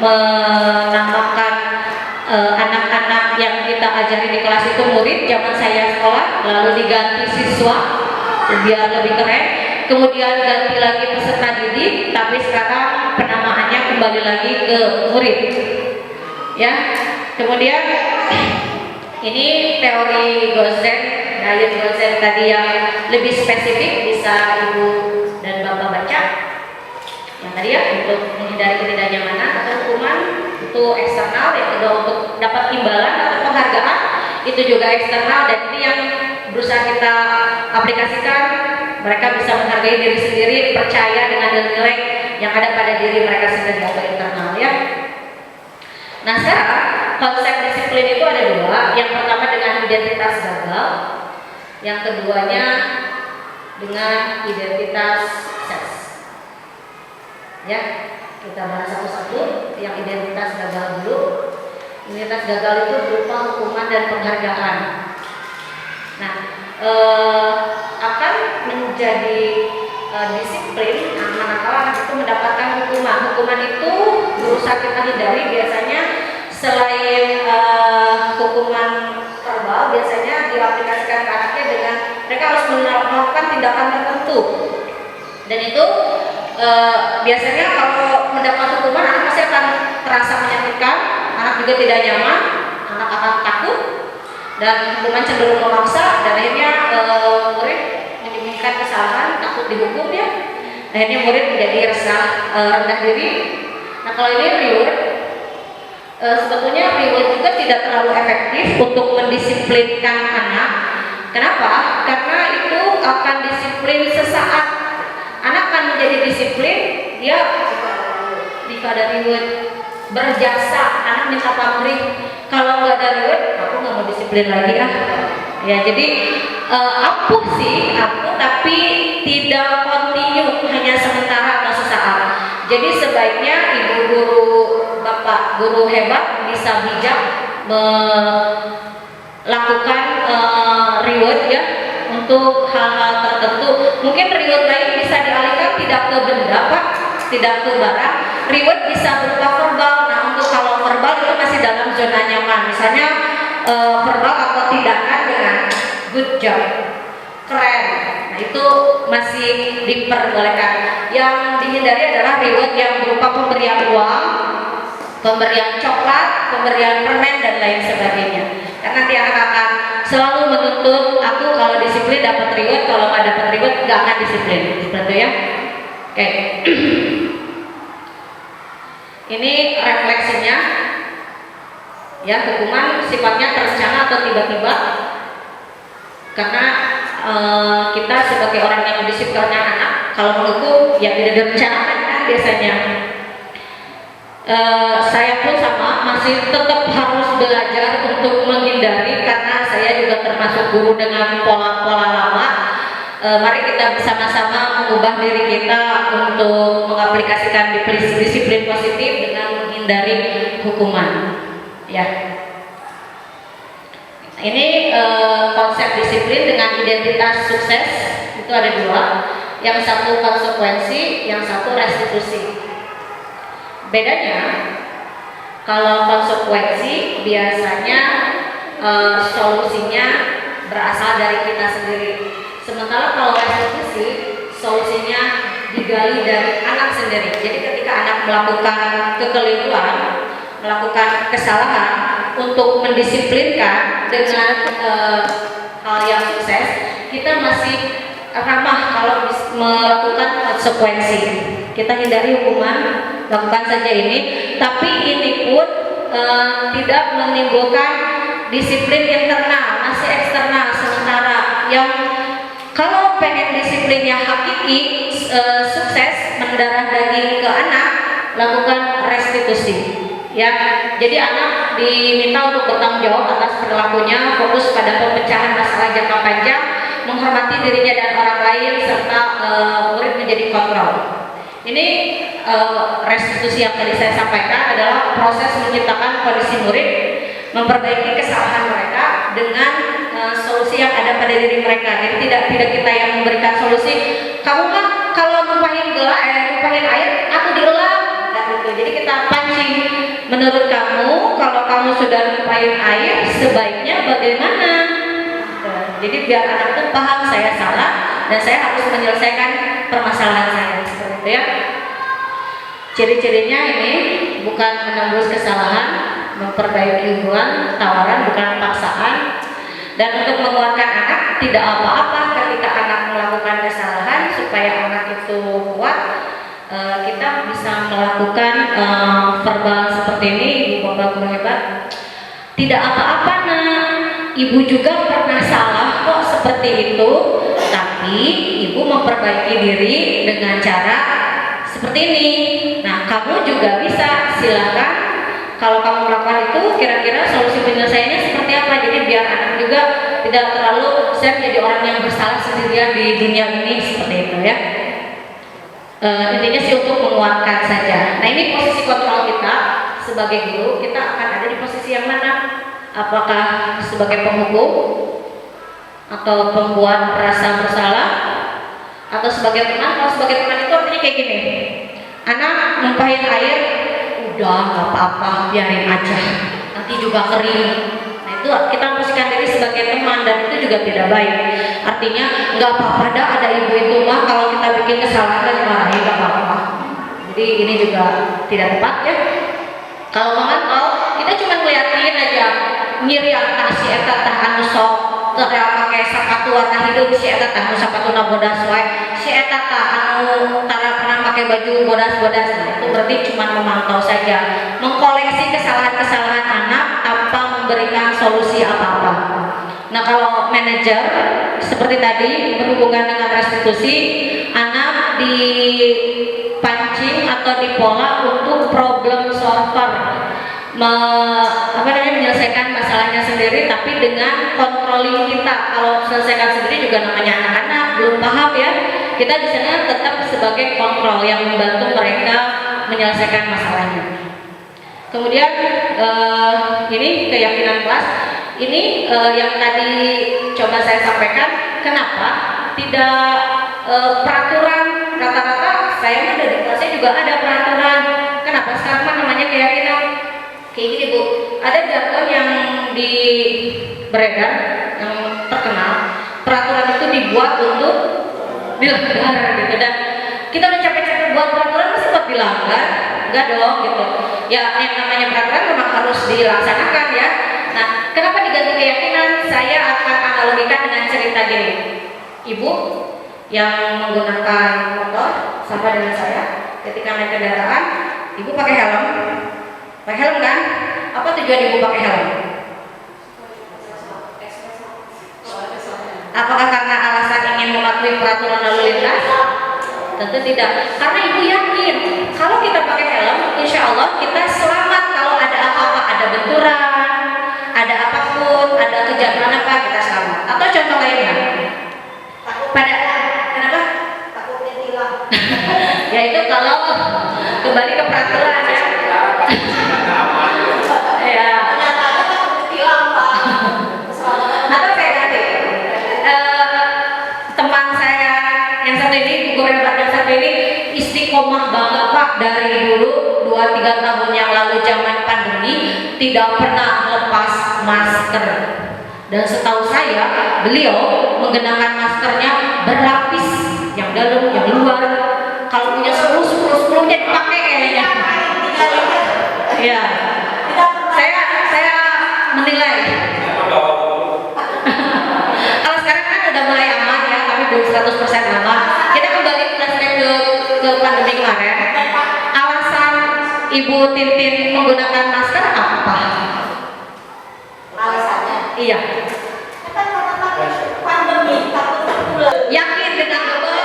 menamakan anak-anak yang kita ajari di kelas itu murid, zaman saya sekolah, lalu diganti siswa biar lebih keren, kemudian ganti lagi peserta didik, tapi sekarang penamaannya kembali lagi ke murid ya. Kemudian ini teori Gozen, Dayan Gozen tadi yang lebih spesifik, bisa ibu dan bapak baca yang tadi ya, untuk menghindari ketidaknyamanan atau hukuman itu eksternal, yang kedua untuk dapat imbalan atau penghargaan itu juga eksternal, dan ini yang berusaha kita aplikasikan. Mereka bisa menghargai diri sendiri, percaya dengan nilai yang ada pada diri mereka sendiri atau internal ya. Nah sekarang konsep disiplin itu ada 2. Yang pertama dengan identitas gagal, yang keduanya dengan identitas sukses. Ya, kita bahas satu-satu. Yang identitas gagal dulu. Identitas gagal itu berupa hukuman dan penghargaan. Nah, akan menjadi disiplin manakala anak itu mendapatkan hukuman. Hukuman itu berusaha kita hindari, biasanya selain hukuman verbal, biasanya diaplikasikan ke anaknya dengan mereka harus melakukan tindakan tertentu, dan itu biasanya kalau mendapat hukuman anak pasti akan terasa menyakitkan, anak juga tidak nyaman, anak akan takut, dan hukuman cenderung memaksa, dan akhirnya murid menyembunyikan kesalahan, takut dihukum ya, akhirnya murid menjadi resah, rendah diri. Nah kalau ini reward, sebetulnya reward juga tidak terlalu efektif untuk mendisiplinkan anak. Kenapa? Karena itu akan disiplin sesaat. Anak akan menjadi disiplin, dia jika ada reward berjasa, anak minta pamrih. Kalau nggak ada reward, aku nggak mau disiplin lagi ah. Ya jadi aku tapi tidak kontinu, hanya sementara atau sesaat. Jadi sebaiknya ibu guru, bapak guru hebat bisa bijak melakukan reward ya untuk hal-hal tertentu. Mungkin reward lain bisa dialihkan tidak ke benda pak, tidak ke barang. Reward bisa berupa verbal. Nah untuk kalau verbal itu masih dalam zona nyaman. Misalnya verbal atau tindakan dengan good job, keren. Nah itu masih diperbolehkan. Yang dihindari adalah reward yang berupa pemberian uang, pemberian coklat, pemberian permen dan lain sebagainya. Karena nanti anak akan selalu menuntut aku kalau disiplin dapat reward, kalau nggak dapat reward nggak akan disiplin. Seperti itu ya. Oke. Ini refleksinya. Ya, hukuman sifatnya terencana atau tiba-tiba. Karena kita sebagai orang yang mendisiplinkan anak, kalau menghukum ya tidak direncanakan kan biasanya. Saya pun sama masih tetap harus belajar untuk menghindari karena saya juga termasuk guru dengan pola-pola lama. Mari kita bersama-sama mengubah diri kita untuk mengaplikasikan disiplin positif dengan menghindari hukuman. Ya. Ini konsep disiplin dengan identitas sukses itu ada dua. Yang satu konsekuensi, yang satu restitusi. Bedanya, kalau konsekuensi biasanya solusinya berasal dari kita sendiri. Sementara kalau restitusi, solusinya digali dari anak sendiri. Jadi ketika anak melakukan kekeliruan, melakukan kesalahan, untuk mendisiplinkan dengan hal yang sukses, kita masih ramah kalau melakukan konsekuensi. Kita hindari hukuman, lakukan saja ini, tapi ini pun tidak menimbulkan disiplin internal, masih eksternal. Sementara yang kalau pengen disiplinnya hakiki, sukses mendarah daging ke anak, lakukan restitusi. Ya, jadi anak diminta untuk bertanggung jawab atas perilakunya, fokus pada pemecahan masalah jangka panjang, menghormati dirinya dan orang lain, serta murid menjadi kontrol. Ini restitusi yang tadi saya sampaikan adalah proses menciptakan kondisi murid, memperbaiki kesalahan mereka dengan solusi yang ada pada diri mereka. Jadi tidak kita yang memberikan solusi. Kamu kan kalau numpahin air, aku diulang. Jadi kita pancing. Menurut kamu, kalau kamu sudah numpahin air, sebaiknya bagaimana? Jadi biar anak itu paham saya salah dan saya harus menyelesaikan permasalahan saya, seperti itu ya. Ciri-cirinya ini bukan menembus kesalahan, memperbaiki hubungan, tawaran bukan paksaan. Dan untuk menguatkan anak, tidak apa-apa ketika anak melakukan kesalahan supaya anak itu kuat. Kita bisa melakukan verbal seperti ini, Ibu Bapak guru hebat. Tidak apa-apa nak, Ibu juga pernah salah kok seperti itu, tapi Ibu memperbaiki diri dengan cara seperti ini. Nah, kamu juga bisa, silakan. Kalau kamu melakukan itu, kira-kira solusi penyelesaiannya seperti apa? Jadi biar anak juga tidak terlalu saya menjadi orang yang bersalah sendirian di dunia ini, seperti itu ya. Intinya sih untuk menguatkan saja. Nah, ini posisi kontrol kita sebagai guru. Kita akan ada di posisi yang mana? Apakah sebagai penghukum atau pembuat merasa bersalah, atau sebagai teman? Kalau sebagai teman itu artinya kayak gini, anak numpahin air, udah nggak apa-apa, biarin aja, nanti juga kering. Itu kita posisikan diri sebagai teman, dan itu juga tidak baik. Artinya nggak apa-apa dah ada ibu itu mah, kalau kita bikin kesalahan dan dimarahin nggak apa-apa. Jadi ini juga tidak tepat ya. Kalau memantau, kita cuma ngeliatin aja, ngiri atas si eta tah anu sok teriak pakai sepatu warna hidung, si eta tah anu sepatu na bodas wae, si eta tah anu tara pernah pakai baju bodas-bodas. Nah, itu berarti cuma memantau saja, mengkoleksi kesalahan-kesalahan anak tanpa memberikan solusi apa-apa. Nah, kalau manajer seperti tadi berhubungan dengan restitusi, anak dipancing atau dipola untuk problem solver, menyelesaikan masalahnya sendiri, tapi dengan controlling kita. Kalau selesaikan sendiri juga namanya anak-anak belum paham ya. Kita di sana tetap sebagai kontrol yang membantu mereka menyelesaikan masalahnya. Kemudian ini keyakinan kelas. Ini yang tadi coba saya sampaikan. Kenapa tidak peraturan? Rata-rata saya mah dari kelasnya juga ada peraturan. Kenapa sekarang mah namanya keyakinan? Kayak gini Bu, ada jargon yang beredar, yang terkenal. Peraturan itu dibuat untuk dilanggar gitu, dan kita udah capek-capek buat peraturan masih buat dilanggar, enggak dong gitu. Ya yang namanya peraturan memang harus dilaksanakan ya. Nah, kenapa diganti keyakinan? Saya akan analogikan dengan cerita gini. Ibu yang menggunakan motor sama dengan saya, ketika naik kendaraan, ibu pakai helm. Pakai helm kan? Apa tujuan ibu pakai helm? Apakah karena alasan ingin mematuhi peraturan lalu lintas? Tentu tidak. Karena ibu yakin kalau kita pakai helm, insya Allah kita peraturan ya. Ya. Atau saya ganti. Teman saya yang satu ini, guru hebat yang satu ini istiqomah banget Pak, dari dulu 2-3 tahun yang lalu zaman pandemi tidak pernah lepas masker. Dan setahu saya beliau menggunakan maskernya berlapis, yang dalam, yang luar. Kalau punya 10-10-10-nya dipakai kayaknya. Iya. Saya menilai. Kalau sekarang kan udah mulai aman ya, tapi belum 100% aman. Kita kembali flashback ke pandemi kemarin. Alasan Ibu Tintin menggunakan masker apa? Alasannya Iya. kan karena pandemi takut tertular. Yakin dengan betul?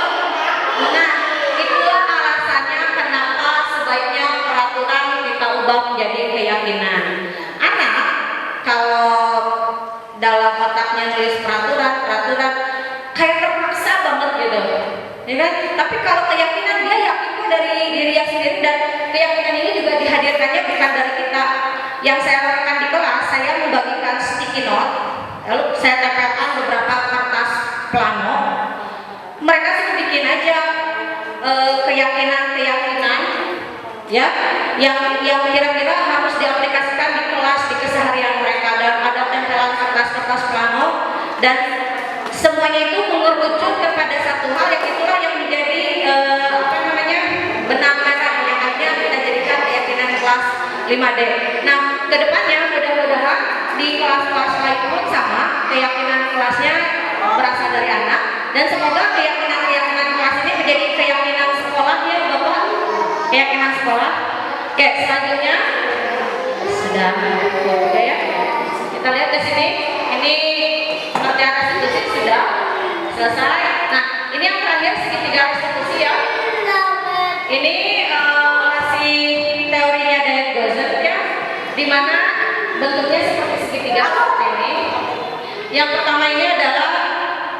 Nah, itulah alasannya kenapa sebaiknya peraturan kita ubah menjadi keyakinan. Anak kalau dalam otaknya nulis peraturan kayak terpaksa banget gitu, ya kan? Tapi kalau keyakinan dia yakin kok dari dirinya sendiri, dan keyakinan ini juga dihadirkannya bukan dari kita. Yang saya lakukan di kelas, saya membagikan sticky note, lalu saya tempelkan beberapa kertas plano. Mereka sih bikin aja keyakinan ya yang kira-kira harus diaplikasikan di kelas, di keseharian mereka, dan ada tempelan kertas plano, dan semuanya itu mengerucut kepada satu hal, yang itulah yang menjadi benang merah yang akhirnya kita jadikan keyakinan kelas 5D. Nah, kedepannya mudah-mudahan di kelas-kelas lain pun sama, keyakinan kelasnya berasal dari anak, dan semoga keyakinan kelas ini menjadi keyakinan sekolah ya Bapak, keyakinan sekolah. Oke, selanjutnya sudah ya. Kita lihat di sini, ini pengertian restitusi sudah selesai. Nah, ini yang terakhir segitiga restitusi ya. Ini masih teorinya Diane Gozet ya, dimana bentuknya seperti segitiga seperti ini. Yang pertama ini adalah,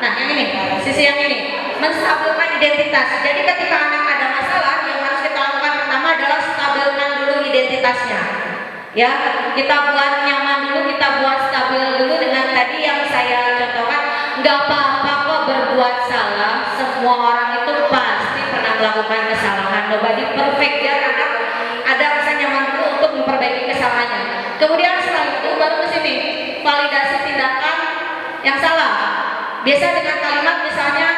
nah yang ini, sisi yang ini, menstabilkan identitas. Jadi ketika anak ada masalah, yang harus kita lakukan pertama adalah stabilkan dulu identitasnya. Ya, kita buat nyaman dulu, kita buat stabil dulu dengan tadi yang saya contohkan. Nggak apa-apa kok berbuat salah, semua orang itu pasti pernah melakukan kesalahan. Nobody perfect ya, anak ada rasa nyaman dulu untuk memperbaiki kesalahannya. Kemudian setelah itu baru ke sini, validasi tindakan yang salah. Biasa dengan kalimat misalnya,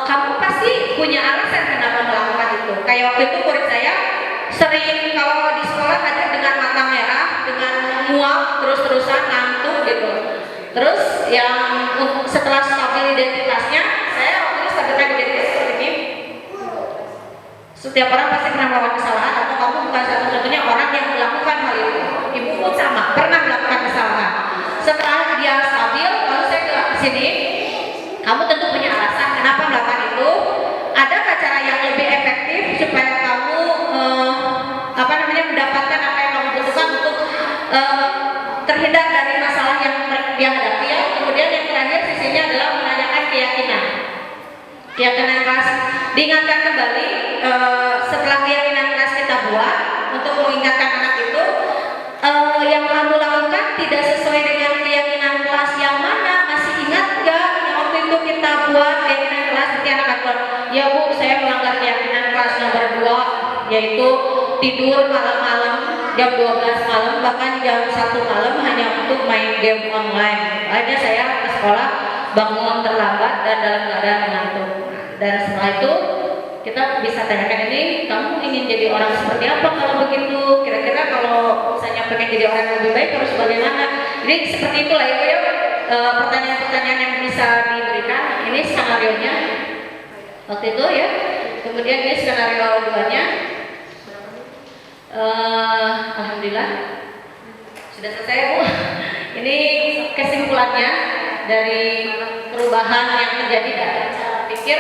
kamu pasti punya alasan kenapa melakukan itu. Kayak waktu itu murid saya sering kalau di sekolah hadir dengan mata merah, dengan muak, terus-terusan ngantuk gitu. Terus yang setelah stabil identitasnya, saya waktu itu stabilkan identitas seperti ini. Setiap orang pasti pernah melakukan kesalahan, atau kamu bukan satu-satunya orang yang melakukan hal itu. Ibu pun sama, pernah melakukan kesalahan. Setelah dia stabil, lalu saya ke sini, kamu tentu punya alasan kenapa melakukan itu. Adakah cara yang lebih efektif supaya kamu mendapatkan apa yang kamu butuhkan untuk terhindar dari masalah yang dia hadapi ya. Kemudian yang terakhir sisinya adalah menanyakan keyakinan kelas. Diingatkan kembali setelah keyakinan kelas kita buat untuk mengingatkan anak itu, yang kamu lakukan tidak sesuai dengan keyakinan kelas yang mana. Masih ingat nggak yang waktu itu kita buat keyakinan kelas? Nanti anak akan, ya Bu, saya melanggar keyakinan kelas nomor 2, yaitu tidur malam-malam jam 12 malam, bahkan jam 1 malam hanya untuk main game online. Akhirnya saya ke sekolah bangun terlambat dan dalam keadaan mengantuk. Dan setelah itu kita bisa tanyakan, ini kamu ingin jadi orang seperti apa kalau begitu? Kira-kira kalau misalnya pengen jadi orang yang lebih baik harus bagaimana? Jadi seperti itulah itu ya, pertanyaan-pertanyaan yang bisa diberikan. Ini skenario-nya waktu itu ya. Kemudian ini skenario 2-nya. Alhamdulillah sudah selesai Bu. Ini kesimpulannya dari perubahan yang terjadi dalam cara pikir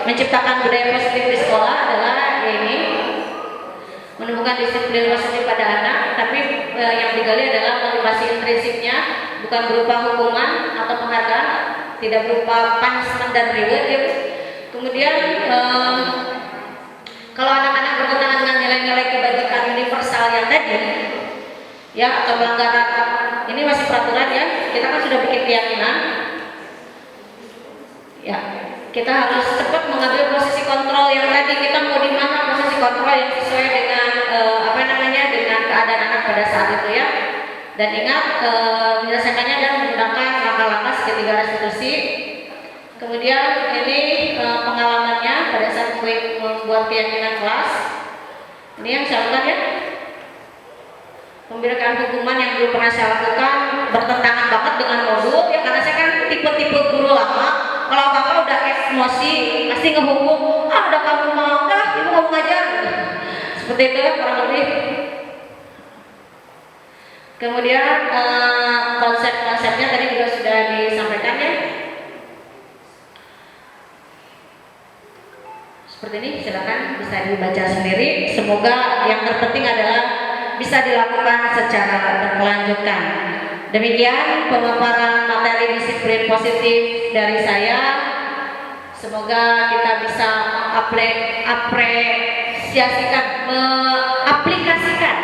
menciptakan budaya positif di sekolah adalah ini, menumbuhkan disiplin positif pada anak, tapi yang digali adalah motivasi intrinsipnya, bukan berupa hukuman atau penghargaan, tidak berupa punishment dan reward ya. Kemudian kalau anak-anak bertentangan dengan nilai-nilai ya atau pelanggaran, ini masih peraturan ya, kita kan sudah bikin keyakinan ya, kita harus cepat mengambil posisi kontrol yang tadi. Kita mau di mana posisi kontrol yang sesuai dengan dengan keadaan anak pada saat itu ya. Dan ingat menyelesaikannya dan menggunakan langkah-langkah segitiga restitusi. Kemudian ini pengalamannya pada saat membuat keyakinan kelas. Ini yang saya lakukan ya, memberikan hukuman yang belum pernah saya lakukan, bertentangan banget dengan modul ya, karena saya kan tipe-tipe guru lama. Kalau bapak udah emosi pasti ngehukum, udah kamu mau, ibu mau ngajar, seperti itu ya kurang lebih. Kemudian konsep-konsepnya tadi juga sudah disampaikan ya. Seperti ini, silakan bisa dibaca sendiri. Semoga yang terpenting adalah bisa dilakukan secara berkelanjutan. Demikian pemaparan materi disiplin positif dari saya. Semoga kita bisa mengaplikasikan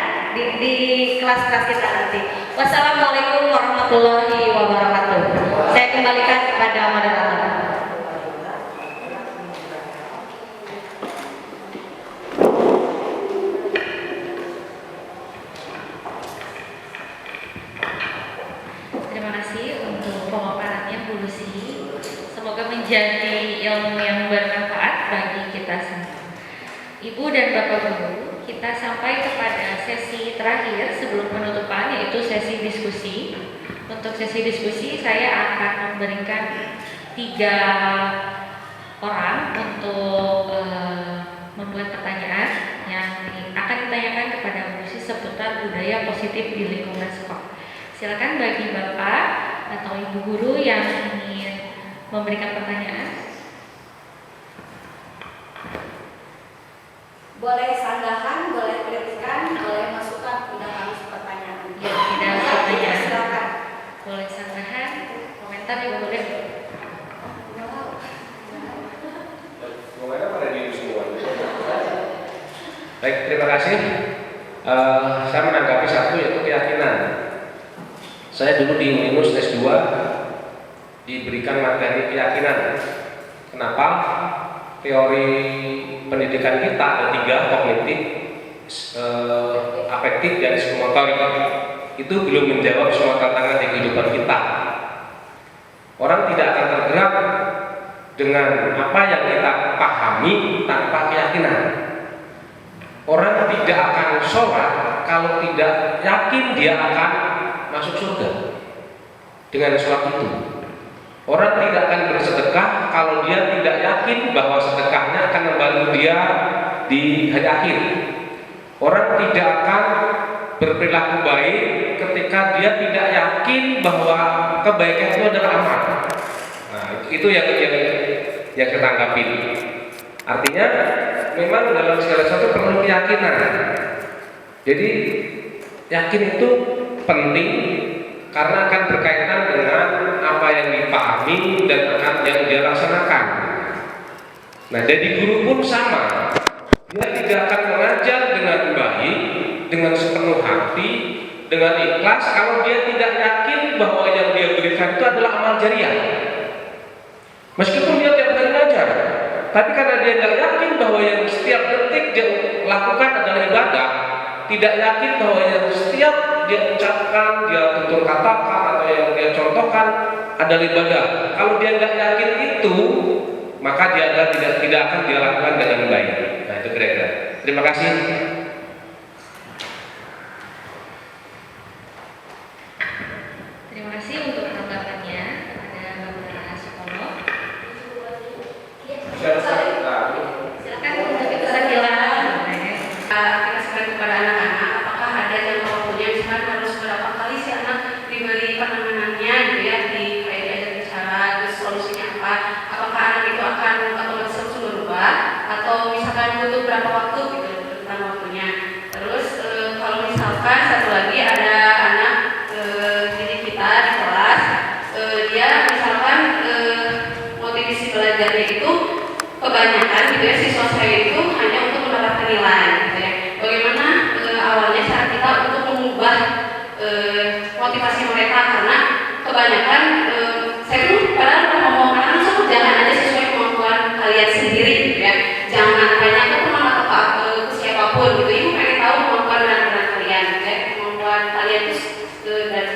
di kelas-kelas kita nanti. Wassalamualaikum warahmatullahi wabarakatuh. Saya kembalikan kepada moderator. Terima kasih untuk pemaparannya Bu Lucy. Semoga menjadi ilmu yang bermanfaat bagi kita semua. Ibu dan Bapak Guru, kita sampai kepada sesi terakhir sebelum penutupan, yaitu sesi diskusi. Untuk sesi diskusi saya akan memberikan 3 orang untuk membuat pertanyaan yang akan ditanyakan kepada Bu Lucy seputar budaya positif di lingkungan sekolah. Silakan bagi Bapak atau Ibu Guru yang ingin memberikan pertanyaan. Boleh sanggahan, boleh kritikan, boleh masukan, tidak harus pertanyaan. Ya, tidak harus pertanyaan. Silakan. Boleh sanggahan, komentar juga boleh. Semuanya pada diri semua. Baik, terima kasih. Saya menanggapi satu, yaitu keyakinan. Saya dulu di UNINUS S2 diberikan materi keyakinan. Kenapa? Teori pendidikan kita ada 3, kognitif, afektif, dan psikomotorik. Itu belum menjawab semua tantangan di kehidupan kita. Orang tidak akan tergerak dengan apa yang kita pahami tanpa keyakinan. Orang tidak akan sholat kalau tidak yakin dia akan masuk surga dengan sholat itu. Orang tidak akan bersedekah kalau dia tidak yakin bahwa sedekahnya akan membantu dia di hari akhir. Orang tidak akan berperilaku baik ketika dia tidak yakin bahwa kebaikan itu adalah amal. Nah, itu yang kita tanggapi. Artinya memang dalam segala sesuatu perlu keyakinan. Jadi yakin itu penting karena akan berkaitan dengan apa yang dipahami dan akan yang dia laksanakan. Nah, jadi guru pun sama. Dia tidak akan mengajar dengan baik, dengan sepenuh hati, dengan ikhlas kalau dia tidak yakin bahwa yang dia berikan itu adalah amal jariah. Meskipun dia tiap hari ngajar, tapi karena dia tidak yakin bahwa yang setiap detik dia lakukan adalah ibadah, tidak yakin bahwa yang setiap dia ucapkan, dia tutur katakan, atau yang dia contohkan adalah ibadah. Kalau dia tidak yakin itu, maka dia tidak akan dia lakukan dengan baik. Nah, itu kira-kira. Terima kasih. Terima kasih untuk tanggapannya kepada Bapak Psikolog. Silakan untuk itu saja. Kita sebagai kepada anak-anak, apakah ada yang waktunya misalkan harus berapa kali si anak diberi penanganannya gitu ya, kayak diajar bicara, terus solusinya apa? Apakah anak itu akan otomatis langsung berubah atau misalkan butuh berapa waktu gitu tentang waktunya? Terus kalau misalkan satu lagi ada anak didik kita di kelas, dia misalkan motivasi belajarnya itu kebanyakan gitu ya, siswa saya itu hanya untuk mendapatkan nilai gitu ya. Bagaimana awalnya cara kita untuk mengubah motivasi mereka, karena kebanyakan saya tuh padahal udah ngomong anak-anak jangan aja sesuai kemampuan kalian sendiri gitu ya, jangan banyak ke teman atau ke siapapun gitu. Ibu pengen tahu kemampuan benar-benar kalian gitu ya, kemampuan kalian itu dan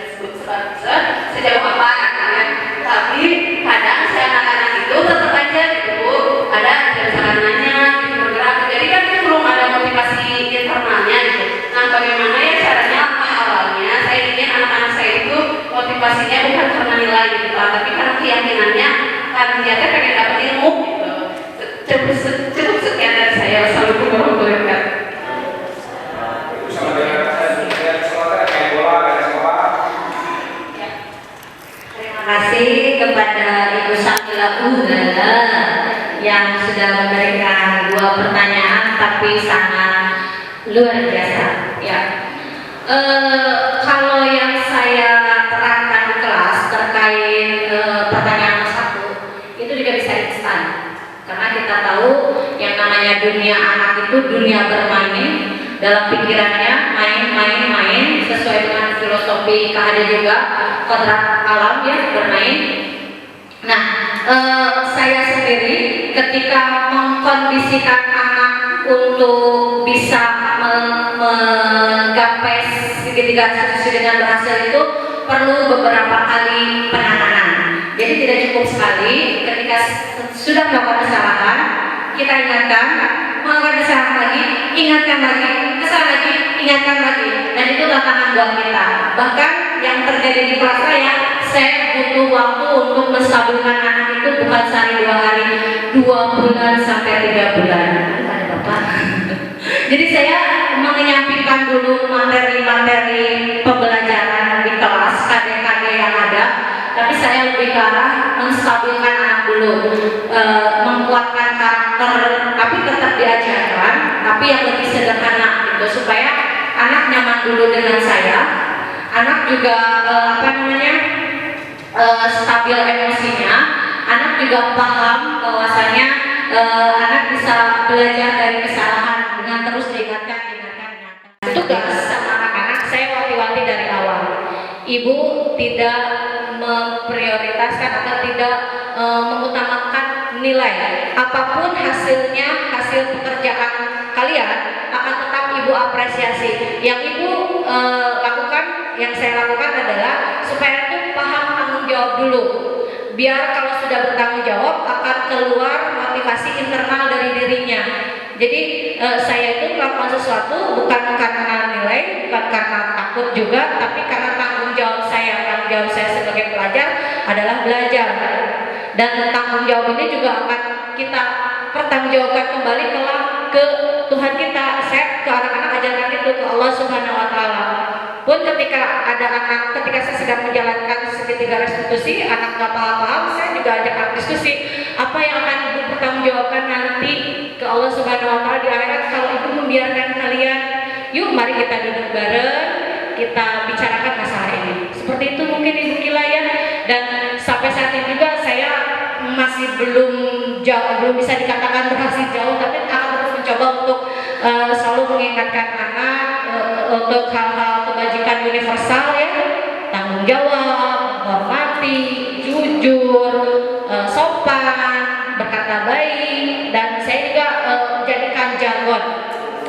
sejauh apa gitu ya. Tapi kadang si anak-anak itu tetap aja gitu Bu, ada misalkan nanya gitu, bergerak, jadi kan itu belum ada motivasi internalnya gitu. Nah bagaimana ya caranya, langkah awalnya saya ingin anak-anak saya itu motivasinya bukan karena nilai gitu lah, tapi karena keyakinannya karena dia pengen dapat ilmu gitu. Cukup sekian dari saya. Wassalamualaikum warahmatullahi wabarakatuh. Sama dengan sekolah kayak bola, kayak sekolah. Terima kasih kepada Ibu Syakila Ugala yang sudah memberikan 2 pertanyaan tapi sangat luar biasa. Ya, kalau yang saya terangkan di kelas terkait pertanyaan nomor 1 itu juga bisa instan, karena kita tahu yang namanya dunia anak itu dunia bermain, dalam pikirannya main sesuai dengan filosofi ada juga kodrat alam ya, bermain. Nah, saya sendiri ketika mengkondisikan anak untuk bisa menggapai segitiga sesuai dengan berhasil itu perlu beberapa kali penanganan. Jadi tidak cukup sekali ketika sudah melakukan kesalahan kita ingatkan, melakukan kesalahan lagi, ingatkan lagi, kesalahan lagi, ingatkan lagi, dan itu tantangan buat kita. Bahkan yang terjadi di kelas saya butuh waktu untuk menstabilkan anak itu bukan sehari 2 hari, 2 bulan sampai 3 bulan. Ada Bapak. Jadi saya menyampingkan dulu materi-materi pembelajaran di kelas, KD-KD yang ada, tapi saya lebih ke arah menstabilkan anak dulu, menguatkan karakter, tapi tetap diajarkan, tapi yang lebih sederhana gitu, supaya anak nyaman dulu dengan saya, anak juga stabil emosinya, anak juga paham bahwasanya anak bisa belajar dari kesalahan dengan terus diingatkan. Tugas sama anak-anak saya wanti-wanti dari awal. Ibu tidak memprioritaskan atau tidak mengutamakan nilai. Apapun hasilnya, hasil pekerjaan kalian akan tetap ibu apresiasi. Yang ibu lakukan, yang saya lakukan adalah supaya itu paham tanggung jawab dulu. Biar kalau sudah bertanggung jawab akan keluar motivasi internal dari dirinya. Jadi saya itu melakukan sesuatu bukan karena nilai, bukan karena takut juga, tapi karena tanggung jawab saya. Tanggung jawab saya sebagai pelajar adalah belajar. Dan tanggung jawab ini juga akan kita pertanggungjawabkan kembali ke Tuhan kita. Saya ke anak-anak ajarkan itu ke Allah Subhanahu Wa Taala. Pun ketika ada anak, ketika saya sedang menjalankan segitiga restitusi, anak gak paham-paham, saya juga ajak diskusi apa yang akan ibu pertanggungjawabkan nanti ke Allah Subhanahu Wa Taala di akhirat kalau ibu membiarkan kalian. Yuk, mari kita duduk bareng, kita bicarakan masalah ini. Seperti itu mungkin Ibu Kila ya. Dan sampai saat ini juga saya masih belum bisa dikatakan berhasil jauh, tapi akan terus mencoba untuk selalu mengingatkan anak untuk hal-hal kebajikan universal ya, tanggung jawab, hormati, jujur, sopan, berkata baik. Dan saya juga jadikan jargon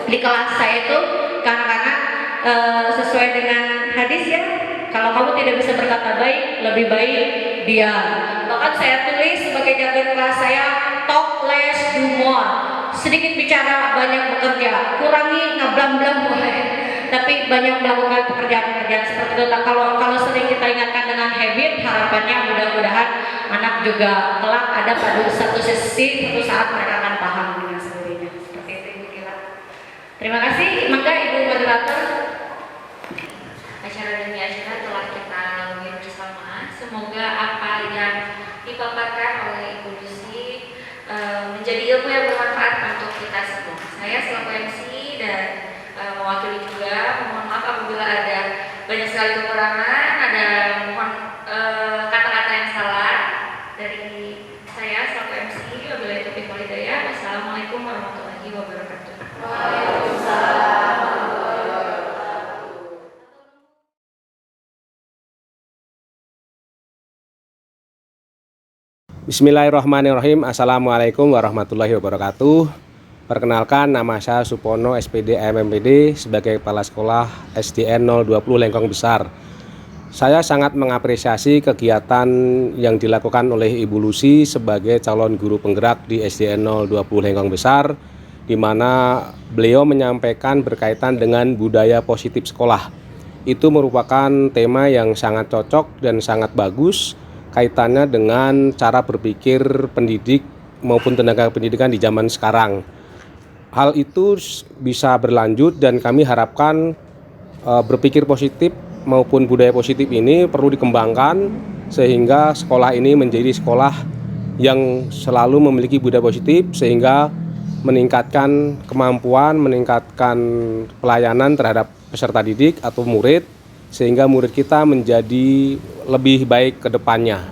di kelas saya itu ke anak-anak sesuai dengan hadis ya, kalau kamu tidak bisa berkata baik, lebih baik diam. Bahkan saya tulis sebagai jargon kelas saya, talk less do more, sedikit bicara banyak bekerja, kurangi ngablam-blam tapi banyak melakukan pekerjaan-pekerjaan seperti itu. Nah, kalau sering kita ingatkan dengan habit, harapannya mudah-mudahan anak juga kelak ada pada satu saat mereka akan paham dengan sendirinya. Seperti itu Ibu Kila. Terima kasih. Maka Ibu Moderator, acara demi acara telah kita lalui bersama. Semoga apa yang dipaparkan oleh Ibu Lucy menjadi ilmu yang bermanfaat untuk kita semua. Saya selaku MC dan mewakili juga, mohon maaf apabila ada banyak sekali kekurangan, ada mohon kata-kata yang salah dari saya selaku MC. Wabillahi taufiq wal hidayah. Wassalamualaikum warahmatullahi wabarakatuh. Waalaikumsalam. Bismillahirrahmanirrahim. Assalamualaikum warahmatullahi wabarakatuh. Perkenalkan, nama saya Supono, SPD MMPD sebagai Kepala Sekolah SDN 020 Lengkong Besar. Saya sangat mengapresiasi kegiatan yang dilakukan oleh Ibu Lucy sebagai calon guru penggerak di SDN 020 Lengkong Besar, di mana beliau menyampaikan berkaitan dengan budaya positif sekolah. Itu merupakan tema yang sangat cocok dan sangat bagus kaitannya dengan cara berpikir pendidik maupun tenaga pendidikan di zaman sekarang. Hal itu bisa berlanjut dan kami harapkan berpikir positif maupun budaya positif ini perlu dikembangkan sehingga sekolah ini menjadi sekolah yang selalu memiliki budaya positif sehingga meningkatkan kemampuan, meningkatkan pelayanan terhadap peserta didik atau murid sehingga murid kita menjadi lebih baik ke depannya.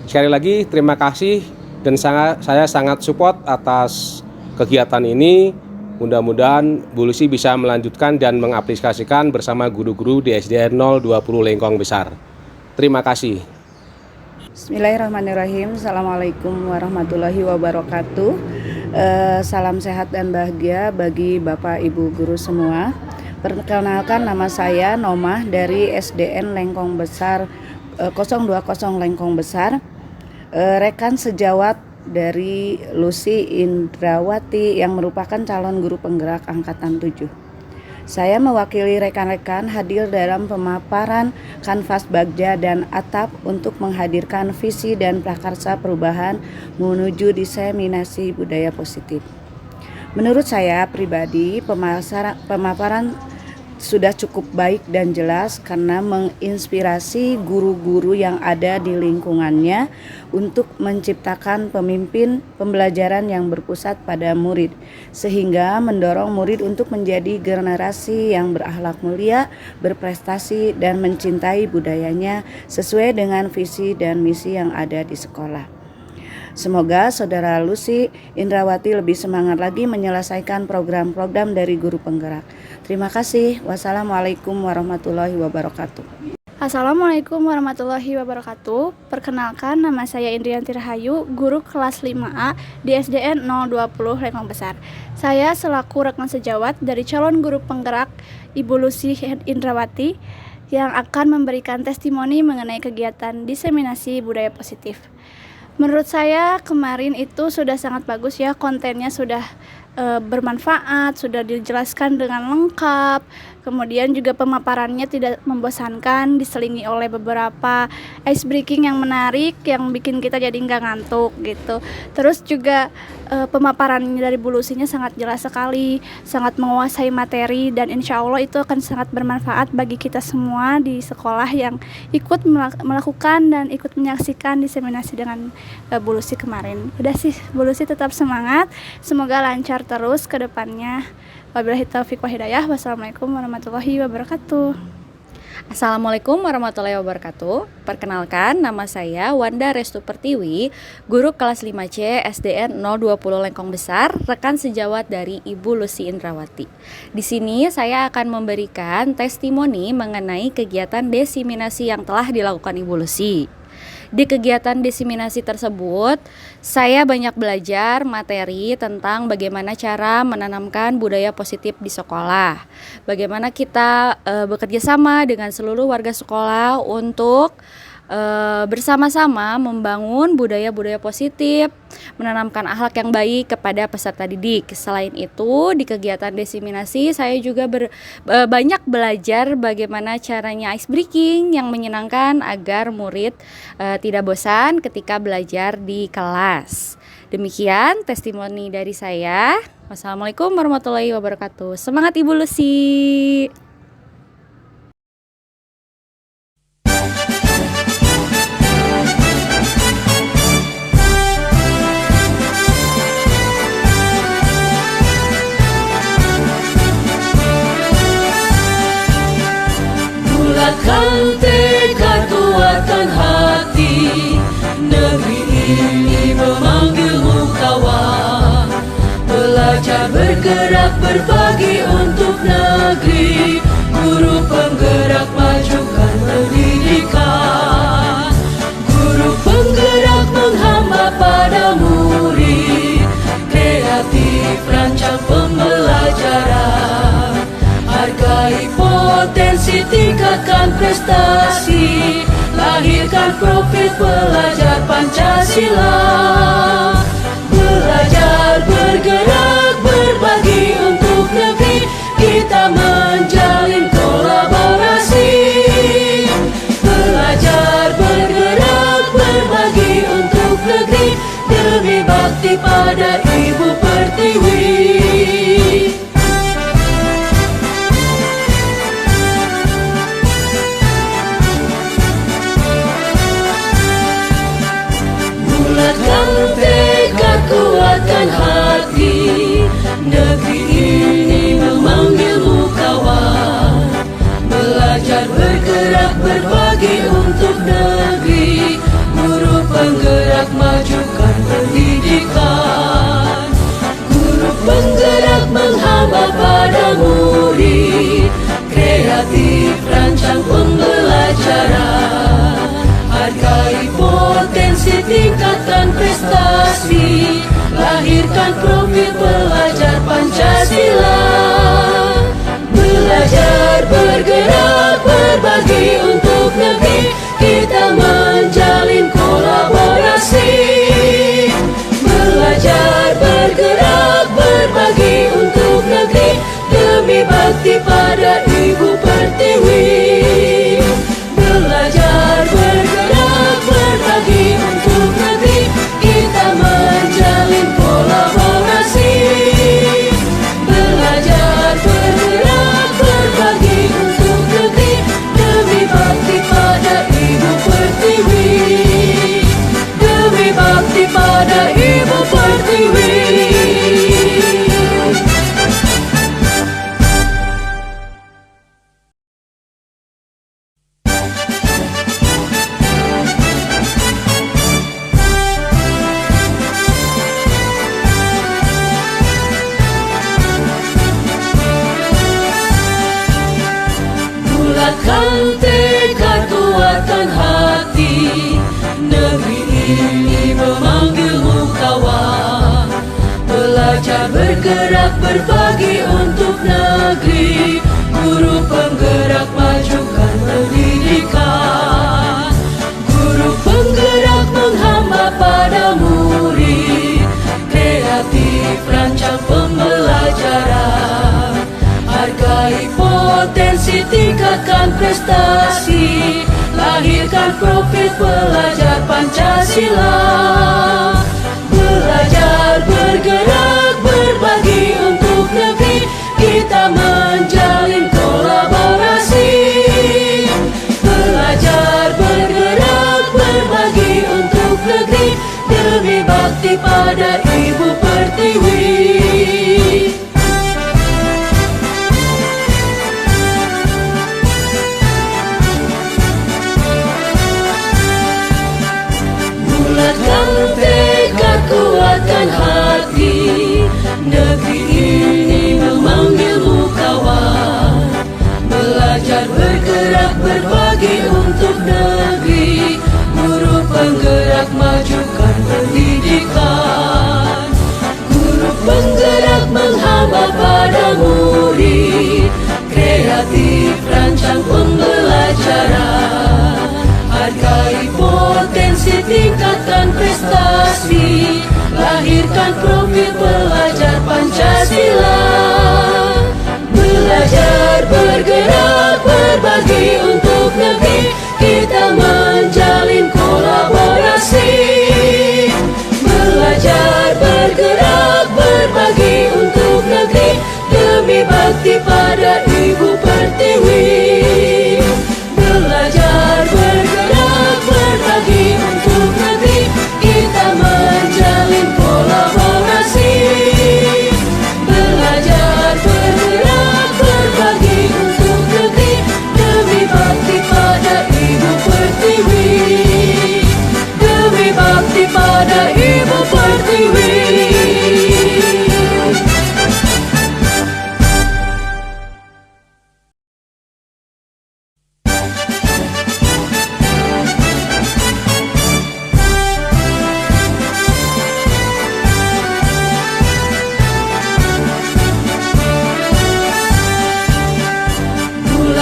Sekali lagi terima kasih dan saya sangat support atas kegiatan ini. Mudah-mudahan Bu Lucy bisa melanjutkan dan mengaplikasikan bersama guru-guru di SDN 020 Lengkong Besar. Terima kasih. Bismillahirrahmanirrahim. Assalamualaikum warahmatullahi wabarakatuh. Salam sehat dan bahagia bagi Bapak Ibu guru semua. Perkenalkan, nama saya Nomah dari SDN Lengkong Besar 020 Lengkong Besar. Rekan sejawat dari Lucy Indrawati yang merupakan calon guru penggerak angkatan 7. Saya mewakili rekan-rekan hadir dalam pemaparan kanvas bagja dan atap untuk menghadirkan visi dan prakarsa perubahan menuju diseminasi budaya positif. Menurut saya pribadi, pemaparan sudah cukup baik dan jelas karena menginspirasi guru-guru yang ada di lingkungannya untuk menciptakan pemimpin pembelajaran yang berpusat pada murid, sehingga mendorong murid untuk menjadi generasi yang berakhlak mulia, berprestasi, dan mencintai budayanya sesuai dengan visi dan misi yang ada di sekolah. Semoga Saudara Lucy Indrawati lebih semangat lagi menyelesaikan program-program dari guru penggerak. Terima kasih. Wassalamualaikum warahmatullahi wabarakatuh. Assalamualaikum warahmatullahi wabarakatuh. Perkenalkan, nama saya Indrianti Rahayu, guru kelas 5A di SDN 020 Lengkong Besar. Saya selaku rekan sejawat dari calon guru penggerak Ibu Lucy Indrawati yang akan memberikan testimoni mengenai kegiatan diseminasi budaya positif. Menurut saya kemarin itu sudah sangat bagus ya, kontennya sudah bermanfaat, sudah dijelaskan dengan lengkap. Kemudian juga pemaparannya tidak membosankan, diselingi oleh beberapa ice breaking yang menarik yang bikin kita jadi nggak ngantuk gitu. Terus juga pemaparannya dari Bu Lucy-nya sangat jelas sekali, sangat menguasai materi, dan insya Allah itu akan sangat bermanfaat bagi kita semua di sekolah yang ikut melakukan dan ikut menyaksikan diseminasi dengan Bu Lucy kemarin. Udah sih, Bu Lucy tetap semangat, semoga lancar terus ke depannya. Wabillahi taufiq wa hidayah. Wassalamualaikum warahmatullahi wabarakatuh. Assalamualaikum warahmatullahi wabarakatuh. Perkenalkan, nama saya Wanda Restu Pertiwi, guru kelas 5C SDN 020 Lengkong Besar, rekan sejawat dari Ibu Lucy Indrawati. Di sini saya akan memberikan testimoni mengenai kegiatan diseminasi yang telah dilakukan Ibu Lucy. Di kegiatan diseminasi tersebut, saya banyak belajar materi tentang bagaimana cara menanamkan budaya positif di sekolah. Bagaimana kita bekerja sama dengan seluruh warga sekolah untuk bersama-sama membangun budaya-budaya positif, menanamkan akhlak yang baik kepada peserta didik. Selain itu, di kegiatan diseminasi saya juga banyak belajar bagaimana caranya ice breaking yang menyenangkan agar murid tidak bosan ketika belajar di kelas. Demikian testimoni dari saya. Wassalamualaikum warahmatullahi wabarakatuh. Semangat Ibu Lucy. Bulatkan tekad, kuatkan hati, negeri ini memanggilmu kawan. Belajar bergerak berbagi untuk negeri, guru penggerak majukan pendidikan. Guru penggerak menghamba Hargai potensi, tingkatkan prestasi, lahirkan profil pelajar Pancasila. Belajar, bergerak, berbagi untuk negeri, kita menjalin kolaborasi. Belajar, bergerak, berbagi untuk negeri, demi bakti pada Ibu Pertiwi. Bulatkan tekad, kuatkan hati, negeri ini memanggilmu kawan. Belajar, bergerak, berbagi untuk negeri, guru penggerak, majukan pendidikan. Guru penggerak menghamba pada murid, kreatif rancang pembelajaran. Hargai potensi, tingkatkan prestasi, lahirkan profil pelajar Pancasila. Belajar, bergerak, berbagi untuk negeri, kita menjalin kolaborasi. Belajar, bergerak, berbagi untuk negeri, demi bakti pada Ibu Pertiwi. Belajar, bergerak, berbagi untuk negeri, kita menjalin kolaborasi. Belajar, bergerak, berbagi untuk negeri, demi bakti pada Ibu Pertiwi. Demi bakti pada Ibu Pertiwi. Bulatkan tekad, kuatkan hati, negeri ini memanggilmu kawan. Belajar, bergerak, berbagi untuk negeri, guru penggerak, majukan pendidikan. Guru penggerak menghamba pada murid, kreatif rancang pembelajaran. Hargai potensi, tingkatkan prestasi, lahirkan profil pelajar Pancasila. Belajar, bergerak, berbagi untuk negeri, kita menjalin kolaborasi. Belajar, bergerak, berbagi untuk negeri, demi bakti pada Ibu Pertiwi. Bulatkan tekad, kuatkan hati, negeri ini memanggilmu kawan. Belajar, bergerak, berbagi untuk negeri, guru penggerak, majukan pendidikan. Guru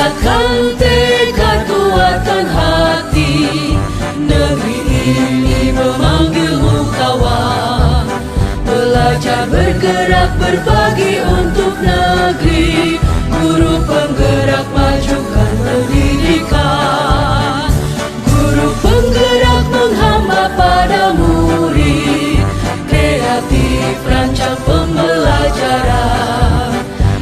Bulatkan tekad, kuatkan hati, negeri ini memanggilmu kawan. Belajar, bergerak, berbagi untuk negeri, guru penggerak majukan pendidikan. Guru penggerak menghamba pada murid, kreatif rancang pembelajaran.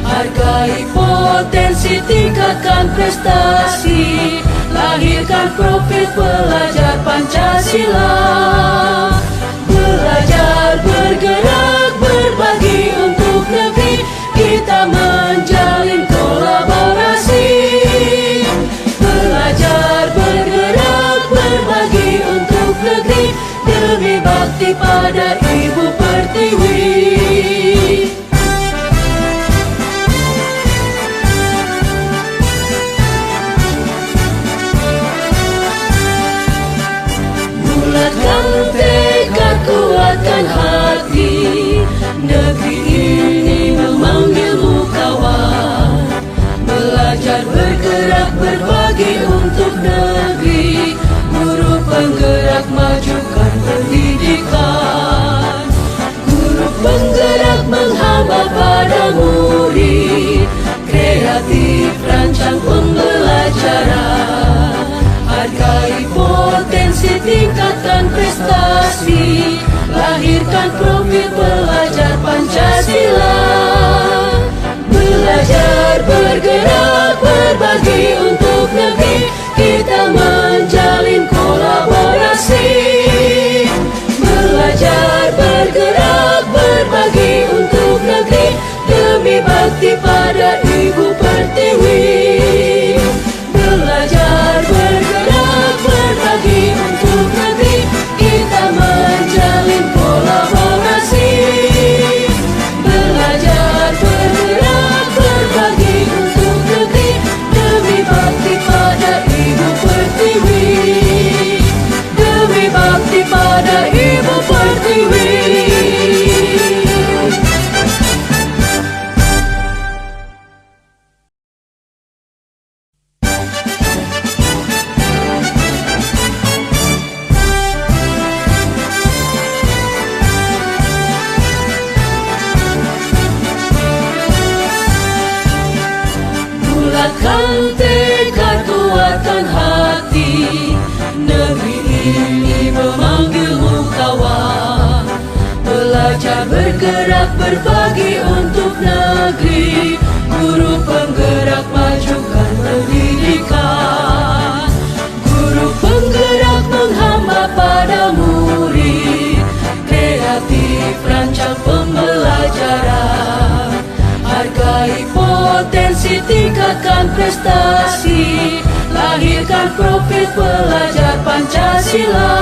Hargai potensi, tingkatkan prestasi, lahirkan profil pelajar Pancasila. Belajar, bergerak, berbagi untuk negeri, kita menjalin kolaborasi. Belajar, bergerak, berbagi untuk negeri, demi bakti pada Ibu Pertiwi. Bulatkan tekad, kuatkan hati, negeri ini memanggilmu kawan. Belajar, bergerak, berbagi untuk negeri, guru penggerak majukan pendidikan. Guru penggerak menghamba pada murid, kreatif rancang pembelajaran. Hargai potensi, tingkatkan prestasi, lahirkan profil pelajar Pancasila. Belajar, bergerak, berbagi untuk negeri, kita menjalin kolaborasi. Belajar, bergerak, berbagi untuk negeri, demi bakti pada Ibu Pertiwi. Belajar, bergerak, berbagi untuk negeri, kita menjalin kolaborasi. Belajar, bergerak, berbagi untuk negeri, demi bakti pada Ibu Pertiwi. Demi bakti pada Ibu Pertiwi. Bulatkan tekad, kuatkan hati, negeri ini memanggilmu kawan. Belajar, bergerak, berbagi untuk negeri, guru penggerak majukan pendidikan. Guru penggerak menghamba pada murid, kreatif rancang pembelajaran. Hargai potensi, tingkatkan prestasi, lahirkan profil pelajar Pancasila.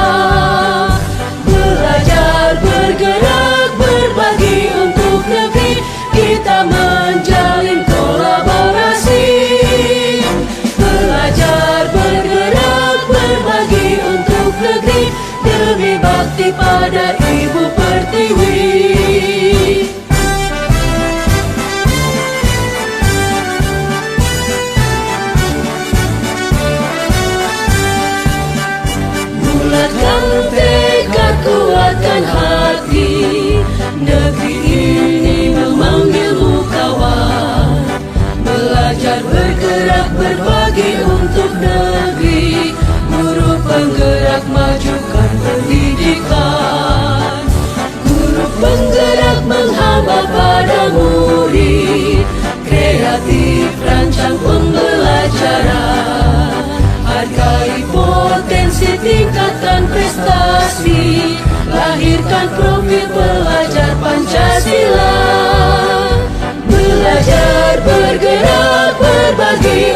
Belajar, bergerak, berbagi untuk negeri, kita menjalin kolaborasi. Belajar, bergerak, berbagi untuk negeri, demi bakti pada Ibu Pertiwi. Bulatkan tekad, kuatkan hati, negeri ini memanggilmu kawan. Belajar, bergerak, berbagi untuk negeri, guru penggerak majukan pendidikan. Guru penggerak menghamba pada murid, kreatif rancang pembelajaran. Hargai potensi, tingkatkan prestasi, lahirkan profil pelajar Pancasila. Belajar, bergerak, berbagi